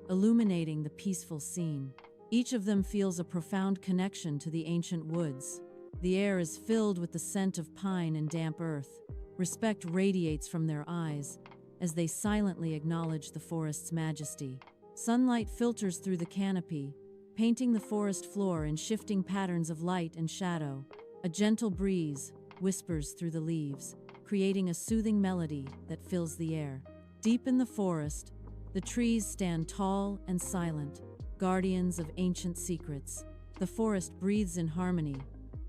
illuminating the peaceful scene. Each of them feels a profound connection to the ancient woods. The air is filled with the scent of pine and damp earth. Respect radiates from their eyes as they silently acknowledge the forest's majesty. Sunlight filters through the canopy, painting the forest floor in shifting patterns of light and shadow. A gentle breeze whispers through the leaves, creating a soothing melody that fills the air. Deep in the forest, the trees stand tall and silent, guardians of ancient secrets. The forest breathes in harmony,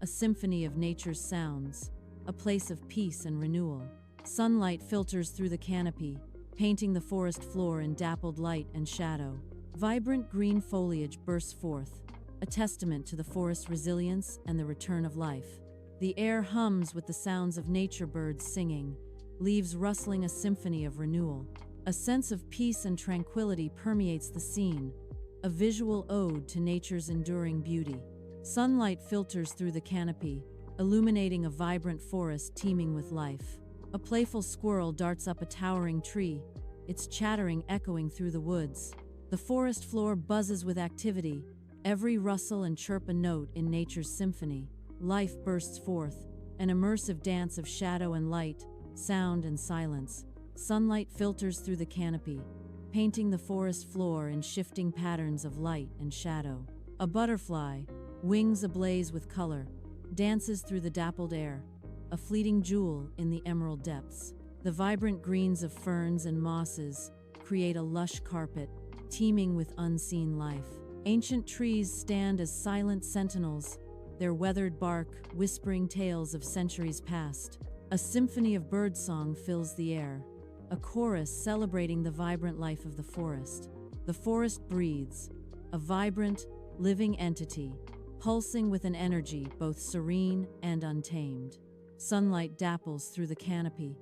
a symphony of nature's sounds, a place of peace and renewal. Sunlight filters through the canopy, painting the forest floor in dappled light and shadow. Vibrant green foliage bursts forth, a testament to the forest's resilience and the return of life. The air hums with the sounds of nature birds singing, leaves rustling, a symphony of renewal. A sense of peace and tranquility permeates the scene, a visual ode to nature's enduring beauty. Sunlight filters through the canopy, illuminating a vibrant forest teeming with life. A playful squirrel darts up a towering tree, its chattering echoing through the woods. The forest floor buzzes with activity, every rustle and chirp a note in nature's symphony. Life bursts forth, an immersive dance of shadow and light, sound and silence. Sunlight filters through the canopy, painting the forest floor in shifting patterns of light and shadow. A butterfly, wings ablaze with color, dances through the dappled air, a fleeting jewel in the emerald depths. The vibrant greens of ferns and mosses create a lush carpet, teeming with unseen life. Ancient trees stand as silent sentinels, their weathered bark whispering tales of centuries past. A symphony of birdsong fills the air, a chorus celebrating the vibrant life of the forest. The forest breathes, a vibrant, living entity, pulsing with an energy both serene and untamed. Sunlight dapples through the canopy,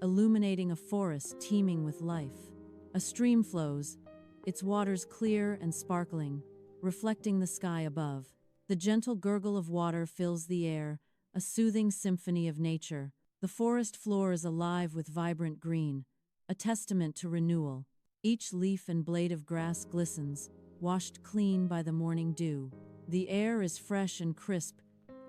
illuminating a forest teeming with life. A stream flows, its waters clear and sparkling, reflecting the sky above. The gentle gurgle of water fills the air, a soothing symphony of nature. The forest floor is alive with vibrant green, a testament to renewal. Each leaf and blade of grass glistens, washed clean by the morning dew. The air is fresh and crisp,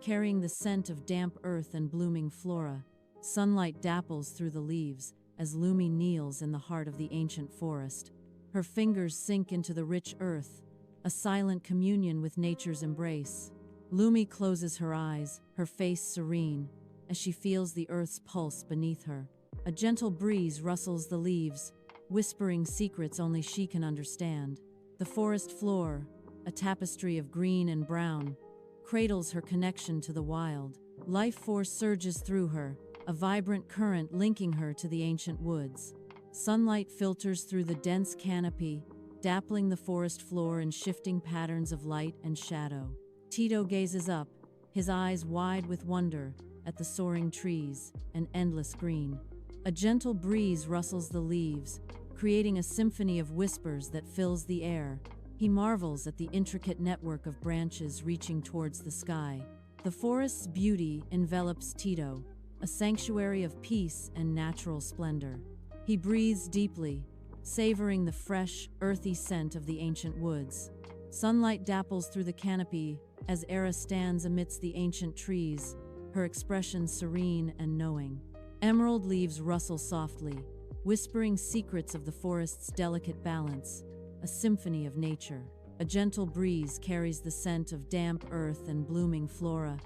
carrying the scent of damp earth and blooming flora. Sunlight dapples through the leaves as Lumi kneels in the heart of the ancient forest. Her fingers sink into the rich earth, a silent communion with nature's embrace. Lumi closes her eyes, her face serene, as she feels the earth's pulse beneath her. A gentle breeze rustles the leaves, whispering secrets only she can understand. The forest floor, a tapestry of green and brown, cradles her connection to the wild. Life force surges through her, a vibrant current linking her to the ancient woods. Sunlight filters through the dense canopy, dappling the forest floor in shifting patterns of light and shadow. Tito gazes up, his eyes wide with wonder, at the soaring trees and endless green. A gentle breeze rustles the leaves, creating a symphony of whispers that fills the air. He marvels at the intricate network of branches reaching towards the sky. The forest's beauty envelops Tito, a sanctuary of peace and natural splendor. He breathes deeply, savoring the fresh, earthy scent of the ancient woods. Sunlight dapples through the canopy as Era stands amidst the ancient trees, her expression serene and knowing. Emerald leaves rustle softly, whispering secrets of the forest's delicate balance, a symphony of nature. A gentle breeze carries the scent of damp earth and blooming flora,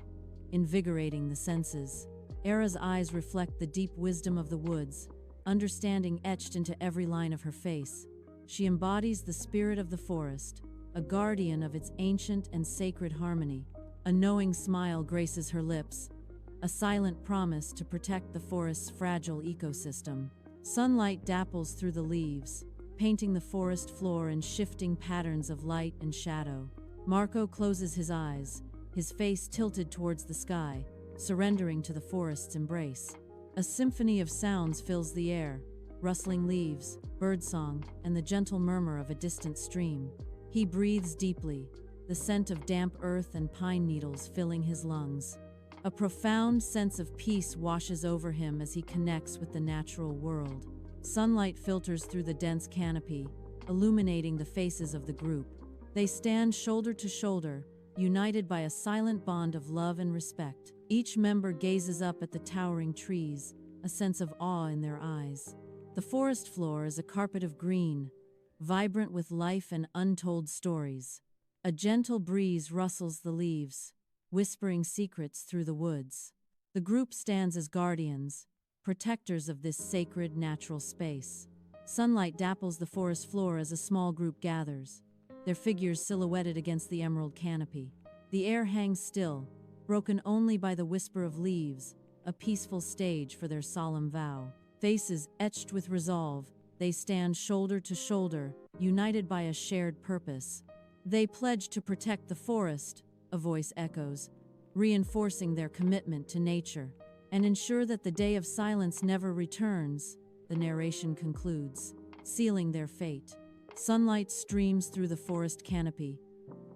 invigorating the senses. Era's eyes reflect the deep wisdom of the woods, understanding etched into every line of her face. She embodies the spirit of the forest, a guardian of its ancient and sacred harmony. A knowing smile graces her lips, a silent promise to protect the forest's fragile ecosystem. Sunlight dapples through the leaves, painting the forest floor in shifting patterns of light and shadow. Marco closes his eyes, his face tilted towards the sky, surrendering to the forest's embrace. A symphony of sounds fills the air, rustling leaves, birdsong, and the gentle murmur of a distant stream. He breathes deeply, the scent of damp earth and pine needles filling his lungs. A profound sense of peace washes over him as he connects with the natural world. Sunlight filters through the dense canopy, illuminating the faces of the group. They stand shoulder to shoulder, united by a silent bond of love and respect. Each member gazes up at the towering trees, a sense of awe in their eyes. The forest floor is a carpet of green, vibrant with life and untold stories. A gentle breeze rustles the leaves, whispering secrets through the woods. The group stands as guardians, protectors of this sacred natural space. Sunlight dapples the forest floor as a small group gathers, their figures silhouetted against the emerald canopy. The air hangs still, broken only by the whisper of leaves, a peaceful stage for their solemn vow. Faces etched with resolve, they stand shoulder to shoulder, united by a shared purpose. They pledge to protect the forest, a voice echoes, reinforcing their commitment to nature, and ensure that the day of silence never returns, the narration concludes, sealing their fate. Sunlight streams through the forest canopy,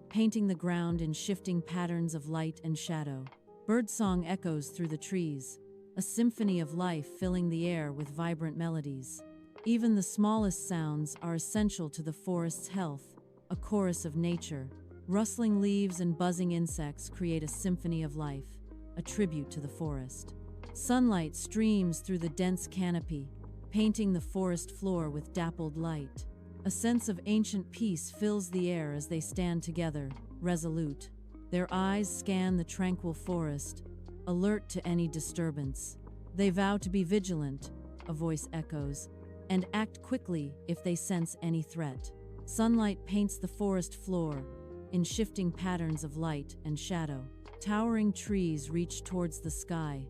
painting the ground in shifting patterns of light and shadow. Birdsong echoes through the trees, a symphony of life filling the air with vibrant melodies. Even the smallest sounds are essential to the forest's health, a chorus of nature. Rustling leaves and buzzing insects create a symphony of life, a tribute to the forest. Sunlight streams through the dense canopy, painting the forest floor with dappled light. A sense of ancient peace fills the air as they stand together, resolute. Their eyes scan the tranquil forest, alert to any disturbance. They vow to be vigilant, a voice echoes, and act quickly if they sense any threat. Sunlight paints the forest floor in shifting patterns of light and shadow. Towering trees reach towards the sky,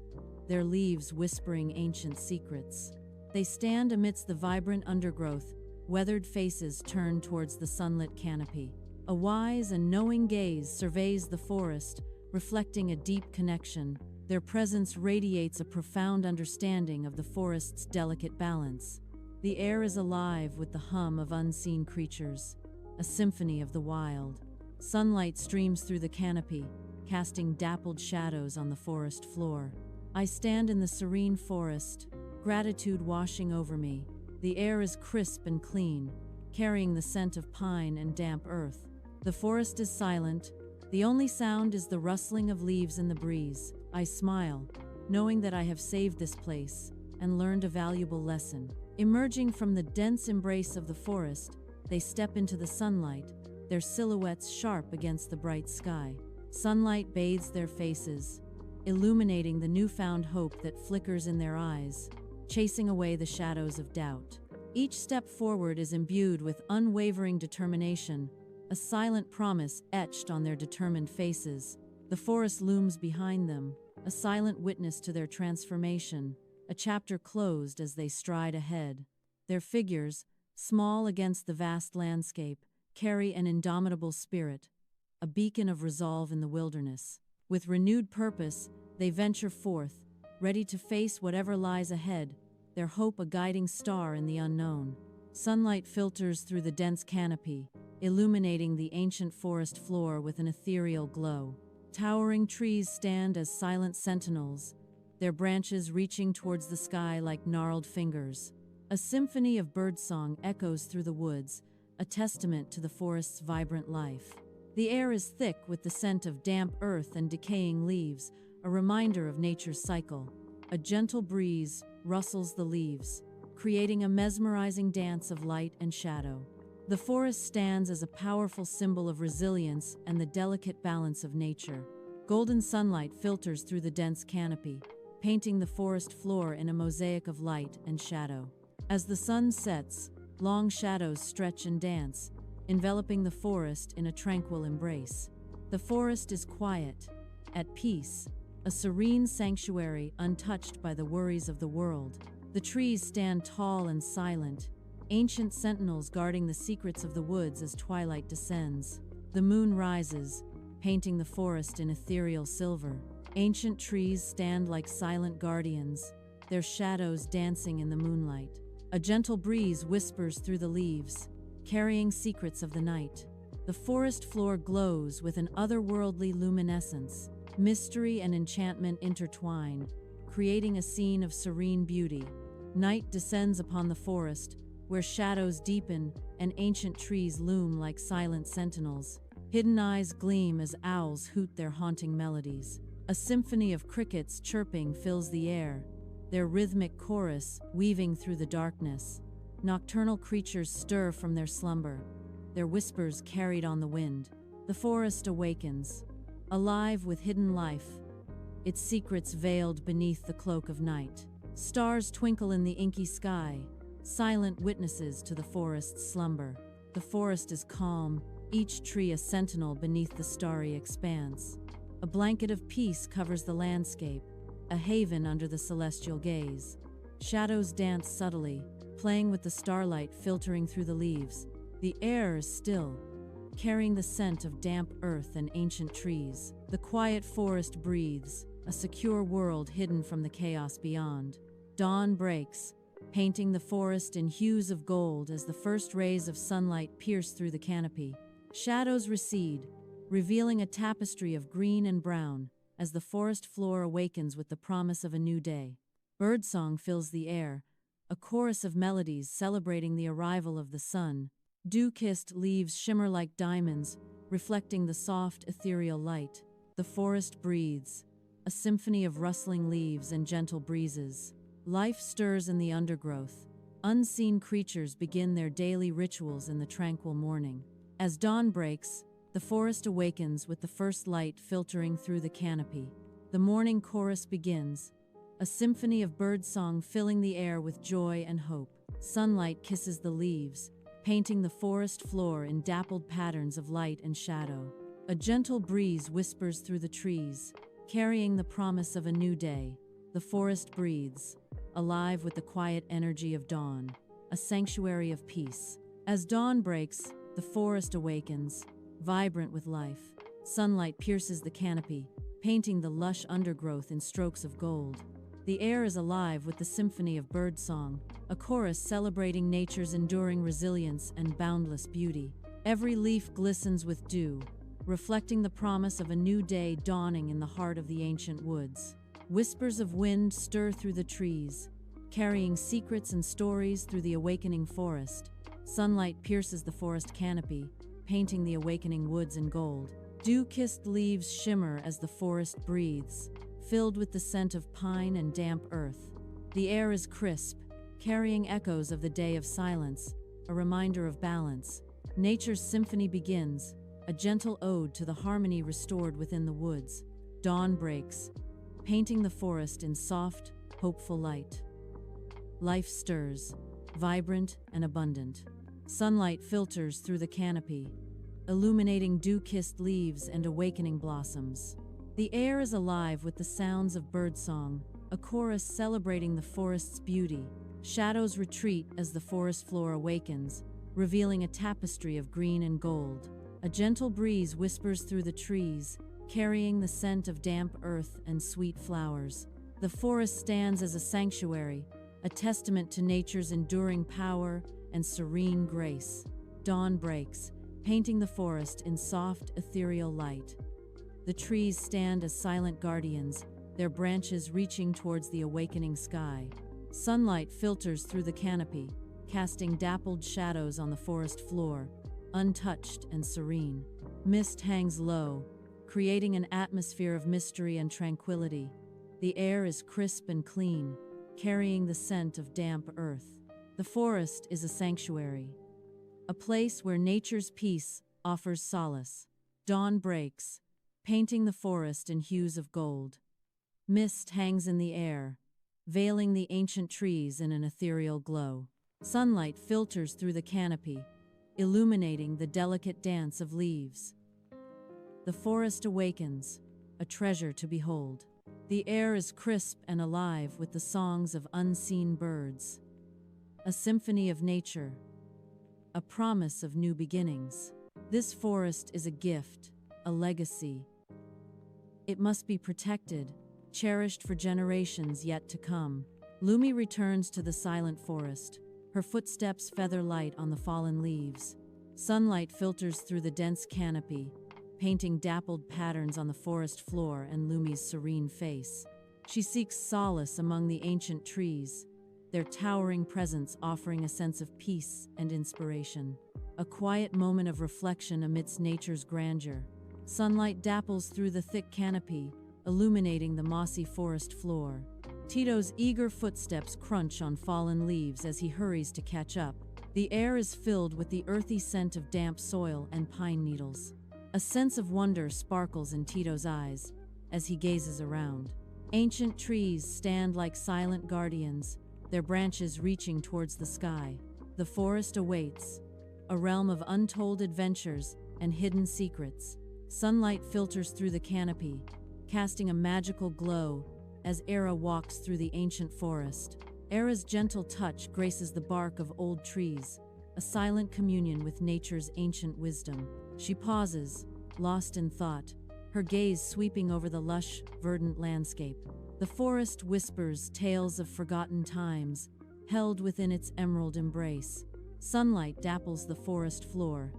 their leaves whispering ancient secrets. They stand amidst the vibrant undergrowth, weathered faces turned towards the sunlit canopy. A wise and knowing gaze surveys the forest, reflecting a deep connection. Their presence radiates a profound understanding of the forest's delicate balance. The air is alive with the hum of unseen creatures, a symphony of the wild. Sunlight streams through the canopy, casting dappled shadows on the forest floor. I stand in the serene forest, gratitude washing over me, The air is crisp and clean, carrying the scent of pine and damp earth. The forest is silent. The only sound is the rustling of leaves in the breeze. I smile, knowing that I have saved this place and learned a valuable lesson. Emerging from the dense embrace of the forest, they step into the sunlight, their silhouettes sharp against the bright sky. Sunlight bathes their faces, illuminating the newfound hope that flickers in their eyes, chasing away the shadows of doubt. Each step forward is imbued with unwavering determination, a silent promise etched on their determined faces. The forest looms behind them, a silent witness to their transformation, a chapter closed as they stride ahead. Their figures, small against the vast landscape, carry an indomitable spirit, a beacon of resolve in the wilderness. With renewed purpose, they venture forth, ready to face whatever lies ahead, their hope a guiding star in the unknown. Sunlight filters through the dense canopy, illuminating the ancient forest floor with an ethereal glow. Towering trees stand as silent sentinels, their branches reaching towards the sky like gnarled fingers. A symphony of birdsong echoes through the woods, a testament to the forest's vibrant life. The air is thick with the scent of damp earth and decaying leaves, a reminder of nature's cycle. A gentle breeze rustles the leaves, creating a mesmerizing dance of light and shadow. The forest stands as a powerful symbol of resilience and the delicate balance of nature. Golden sunlight filters through the dense canopy, painting the forest floor in a mosaic of light and shadow. As the sun sets, long shadows stretch and dance, enveloping the forest in a tranquil embrace. The forest is quiet, at peace, a serene sanctuary untouched by the worries of the world. The trees stand tall and silent, ancient sentinels guarding the secrets of the woods as twilight descends. The moon rises, painting the forest in ethereal silver. Ancient trees stand like silent guardians, their shadows dancing in the moonlight. A gentle breeze whispers through the leaves, carrying secrets of the night. The forest floor glows with an otherworldly luminescence. Mystery and enchantment intertwine, creating a scene of serene beauty. Night descends upon the forest, where shadows deepen and ancient trees loom like silent sentinels. Hidden eyes gleam as owls hoot their haunting melodies. A symphony of crickets chirping fills the air, their rhythmic chorus weaving through the darkness. Nocturnal creatures stir from their slumber, their whispers carried on the wind. The forest awakens, alive with hidden life, its secrets veiled beneath the cloak of night. Stars twinkle in the inky sky, silent witnesses to the forest's slumber. The forest is calm, each tree a sentinel beneath the starry expanse. A blanket of peace covers the landscape, a haven under the celestial gaze. Shadows dance subtly, playing with the starlight filtering through the leaves. The air is still, carrying the scent of damp earth and ancient trees. The quiet forest breathes, a secure world hidden from the chaos beyond. Dawn breaks, painting the forest in hues of gold as the first rays of sunlight pierce through the canopy. Shadows recede, revealing a tapestry of green and brown as the forest floor awakens with the promise of a new day. Birdsong fills the air, a chorus of melodies celebrating the arrival of the sun. Dew-kissed leaves shimmer like diamonds, reflecting the soft, ethereal light. The forest breathes, a symphony of rustling leaves and gentle breezes. Life stirs in the undergrowth. Unseen creatures begin their daily rituals in the tranquil morning. As dawn breaks, the forest awakens with the first light filtering through the canopy. The morning chorus begins, a symphony of birdsong filling the air with joy and hope. Sunlight kisses the leaves, painting the forest floor in dappled patterns of light and shadow. A gentle breeze whispers through the trees, carrying the promise of a new day. The forest breathes, alive with the quiet energy of dawn, a sanctuary of peace. As dawn breaks, the forest awakens, vibrant with life. Sunlight pierces the canopy, painting the lush undergrowth in strokes of gold. The air is alive with the symphony of birdsong, a chorus celebrating nature's enduring resilience and boundless beauty. Every leaf glistens with dew, reflecting the promise of a new day dawning in the heart of the ancient woods. Whispers of wind stir through the trees, carrying secrets and stories through the awakening forest. Sunlight pierces the forest canopy, painting the awakening woods in gold. Dew-kissed leaves shimmer as the forest breathes, filled with the scent of pine and damp earth. The air is crisp, carrying echoes of the day of silence, a reminder of balance. Nature's symphony begins, a gentle ode to the harmony restored within the woods. Dawn breaks, painting the forest in soft, hopeful light. Life stirs, vibrant and abundant. Sunlight filters through the canopy, illuminating dew-kissed leaves and awakening blossoms. The air is alive with the sounds of birdsong, a chorus celebrating the forest's beauty. Shadows retreat as the forest floor awakens, revealing a tapestry of green and gold. A gentle breeze whispers through the trees, carrying the scent of damp earth and sweet flowers. The forest stands as a sanctuary, a testament to nature's enduring power and serene grace. Dawn breaks, painting the forest in soft, ethereal light. The trees stand as silent guardians, their branches reaching towards the awakening sky. Sunlight filters through the canopy, casting dappled shadows on the forest floor, untouched and serene. Mist hangs low, creating an atmosphere of mystery and tranquility. The air is crisp and clean, carrying the scent of damp earth. The forest is a sanctuary, a place where nature's peace offers solace. Dawn breaks, painting the forest in hues of gold. Mist hangs in the air, veiling the ancient trees in an ethereal glow. Sunlight filters through the canopy, illuminating the delicate dance of leaves. The forest awakens, a treasure to behold. The air is crisp and alive with the songs of unseen birds. A symphony of nature, a promise of new beginnings. This forest is a gift, a legacy. It must be protected, cherished for generations yet to come. Lumi returns to the silent forest, her footsteps feather light on the fallen leaves. Sunlight filters through the dense canopy, painting dappled patterns on the forest floor and Lumi's serene face. She seeks solace among the ancient trees, their towering presence offering a sense of peace and inspiration. A quiet moment of reflection amidst nature's grandeur. Sunlight dapples through the thick canopy, illuminating the mossy forest floor. Tito's eager footsteps crunch on fallen leaves as he hurries to catch up. The air is filled with the earthy scent of damp soil and pine needles. A sense of wonder sparkles in Tito's eyes as he gazes around. Ancient trees stand like silent guardians, their branches reaching towards the sky. The forest awaits, a realm of untold adventures and hidden secrets. Sunlight filters through the canopy, casting a magical glow as Era walks through the ancient forest. Era's gentle touch graces the bark of old trees, a silent communion with nature's ancient wisdom. She pauses, lost in thought, her gaze sweeping over the lush, verdant landscape. The forest whispers tales of forgotten times, held within its emerald embrace. Sunlight dapples the forest floor,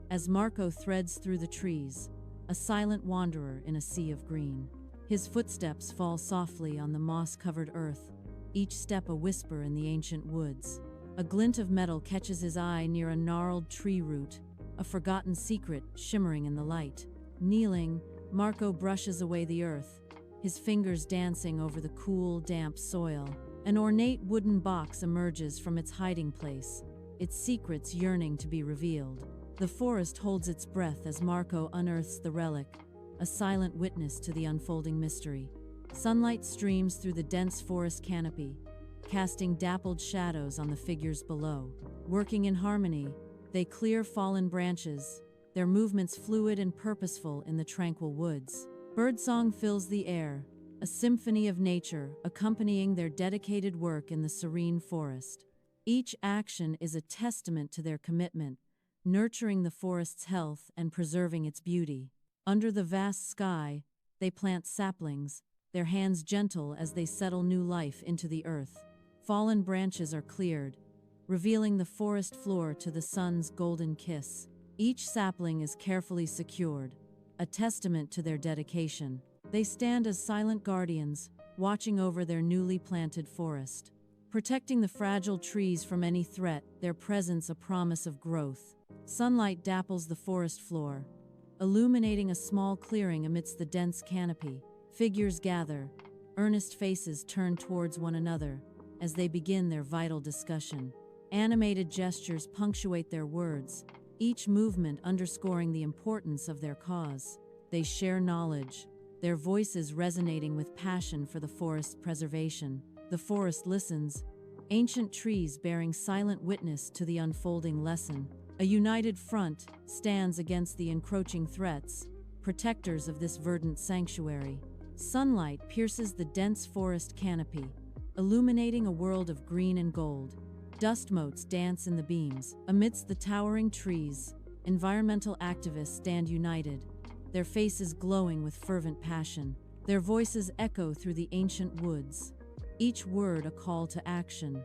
as Marco threads through the trees, a silent wanderer in a sea of green. His footsteps fall softly on the moss-covered earth, each step a whisper in the ancient woods. A glint of metal catches his eye near a gnarled tree root, a forgotten secret shimmering in the light. Kneeling, Marco brushes away the earth, his fingers dancing over the cool, damp soil. An ornate wooden box emerges from its hiding place, its secrets yearning to be revealed. The forest holds its breath as Marco unearths the relic, a silent witness to the unfolding mystery. Sunlight streams through the dense forest canopy, casting dappled shadows on the figures below. Working in harmony, they clear fallen branches, their movements fluid and purposeful in the tranquil woods. Birdsong fills the air, a symphony of nature accompanying their dedicated work in the serene forest. Each action is a testament to their commitment, nurturing the forest's health and preserving its beauty. Under the vast sky, they plant saplings, their hands gentle as they settle new life into the earth. Fallen branches are cleared, revealing the forest floor to the sun's golden kiss. Each sapling is carefully secured, a testament to their dedication. They stand as silent guardians, watching over their newly planted forest. protecting the fragile trees from any threat, their presence a promise of growth. Sunlight dapples the forest floor, illuminating a small clearing amidst the dense canopy. Figures gather, earnest faces turn towards one another as they begin their vital discussion. Animated gestures punctuate their words, each movement underscoring the importance of their cause. They share knowledge, their voices resonating with passion for the forest's preservation. The forest listens, ancient trees bearing silent witness to the unfolding lesson. A united front stands against the encroaching threats, protectors of this verdant sanctuary. Sunlight pierces the dense forest canopy, illuminating a world of green and gold. Dust motes dance in the beams. Amidst the towering trees, environmental activists stand united, their faces glowing with fervent passion. Their voices echo through the ancient woods, each word a call to action,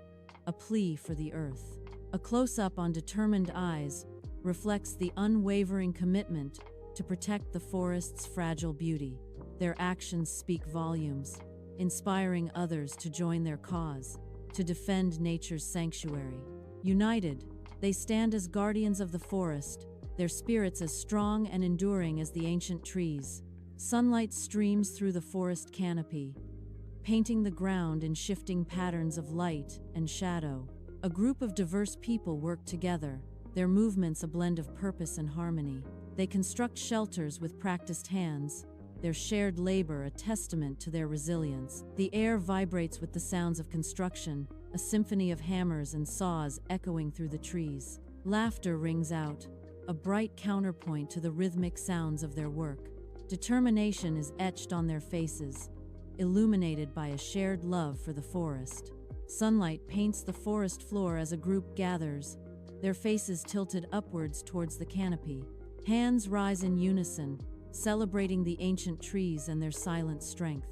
a plea for the earth. A close-up on determined eyes reflects the unwavering commitment to protect the forest's fragile beauty. Their actions speak volumes, inspiring others to join their cause, to defend nature's sanctuary. United, they stand as guardians of the forest, their spirits as strong and enduring as the ancient trees. Sunlight streams through the forest canopy, painting the ground in shifting patterns of light and shadow. A group of diverse people work together, their movements a blend of purpose and harmony. They construct shelters with practiced hands, their shared labor a testament to their resilience. The air vibrates with the sounds of construction, a symphony of hammers and saws echoing through the trees. Laughter rings out, a bright counterpoint to the rhythmic sounds of their work. Determination is etched on their faces, illuminated by a shared love for the forest. Sunlight paints the forest floor as a group gathers, their faces tilted upwards towards the canopy. Hands rise in unison, celebrating the ancient trees and their silent strength.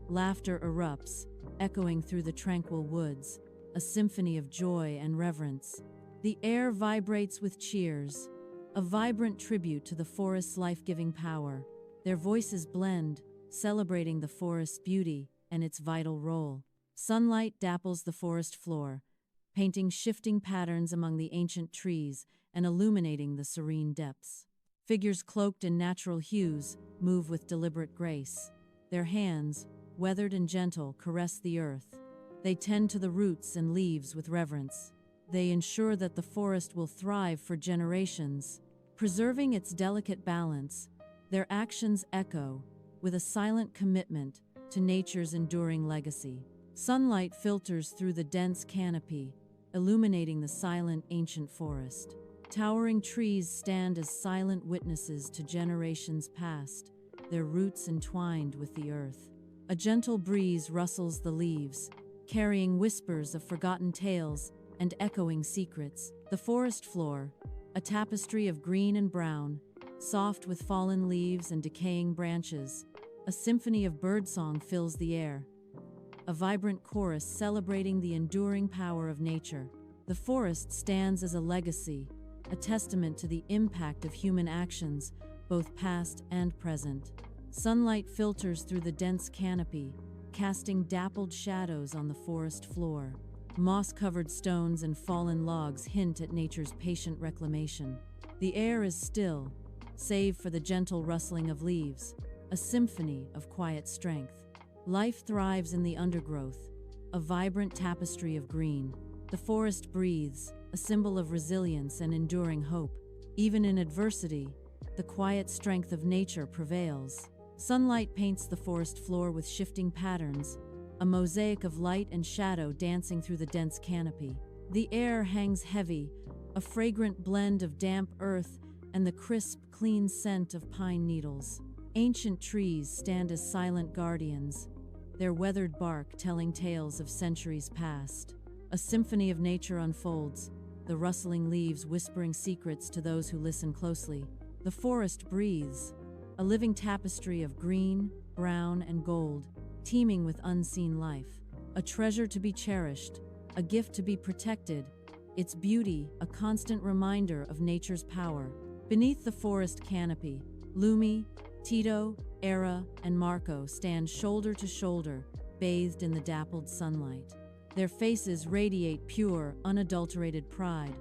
Laughter erupts, echoing through the tranquil woods, a symphony of joy and reverence. The air vibrates with cheers, a vibrant tribute to the forest's life-giving power. Their voices blend, celebrating the forest's beauty and its vital role. Sunlight dapples the forest floor, painting shifting patterns among the ancient trees and illuminating the serene depths. Figures cloaked in natural hues move with deliberate grace. Their hands, weathered and gentle, caress the earth. They tend to the roots and leaves with reverence. They ensure that the forest will thrive for generations, preserving its delicate balance. Their actions echo, with a silent commitment to nature's enduring legacy. Sunlight filters through the dense canopy, illuminating the silent ancient forest. Towering trees stand as silent witnesses to generations past, their roots entwined with the earth. A gentle breeze rustles the leaves, carrying whispers of forgotten tales and echoing secrets. The forest floor, a tapestry of green and brown, soft with fallen leaves and decaying branches, a symphony of birdsong fills the air, a vibrant chorus celebrating the enduring power of nature. The forest stands as a legacy, a testament to the impact of human actions, both past and present. Sunlight filters through the dense canopy, casting dappled shadows on the forest floor. Moss-covered stones and fallen logs hint at nature's patient reclamation. The air is still, save for the gentle rustling of leaves, a symphony of quiet strength. Life thrives in the undergrowth, a vibrant tapestry of green. The forest breathes, a symbol of resilience and enduring hope. Even in adversity, the quiet strength of nature prevails. Sunlight paints the forest floor with shifting patterns, a mosaic of light and shadow dancing through the dense canopy. The air hangs heavy, a fragrant blend of damp earth and the crisp, clean scent of pine needles. Ancient trees stand as silent guardians, their weathered bark telling tales of centuries past. A symphony of nature unfolds, the rustling leaves whispering secrets to those who listen closely. The forest breathes, a living tapestry of green, brown, and gold, teeming with unseen life. A treasure to be cherished, a gift to be protected, its beauty a constant reminder of nature's power. Beneath the forest canopy, Lumi, Tito, Era, and Marco stand shoulder to shoulder, bathed in the dappled sunlight. Their faces radiate pure, unadulterated pride,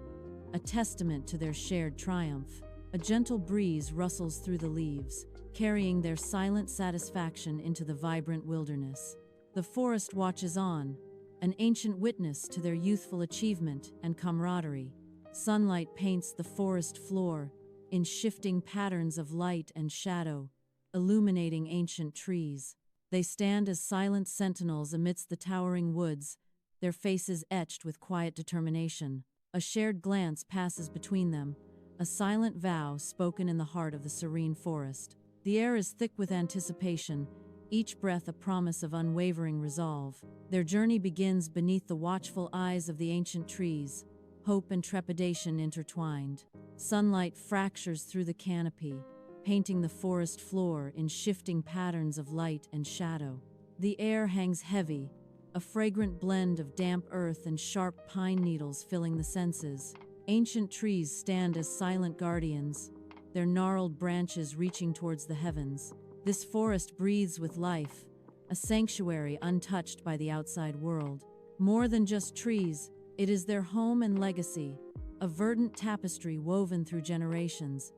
a testament to their shared triumph. A gentle breeze rustles through the leaves, carrying their silent satisfaction into the vibrant wilderness. The forest watches on, an ancient witness to their youthful achievement and camaraderie. Sunlight paints the forest floor in shifting patterns of light and shadow, illuminating ancient trees. They stand as silent sentinels amidst the towering woods, their faces etched with quiet determination. A shared glance passes between them, a silent vow spoken in the heart of the serene forest. The air is thick with anticipation, each breath a promise of unwavering resolve. Their journey begins beneath the watchful eyes of the ancient trees, hope and trepidation intertwined. Sunlight fractures through the canopy, painting the forest floor in shifting patterns of light and shadow. The air hangs heavy, a fragrant blend of damp earth and sharp pine needles filling the senses. Ancient trees stand as silent guardians, their gnarled branches reaching towards the heavens. This forest breathes with life, a sanctuary untouched by the outside world. More than just trees, it is their home and legacy, a verdant tapestry woven through generations.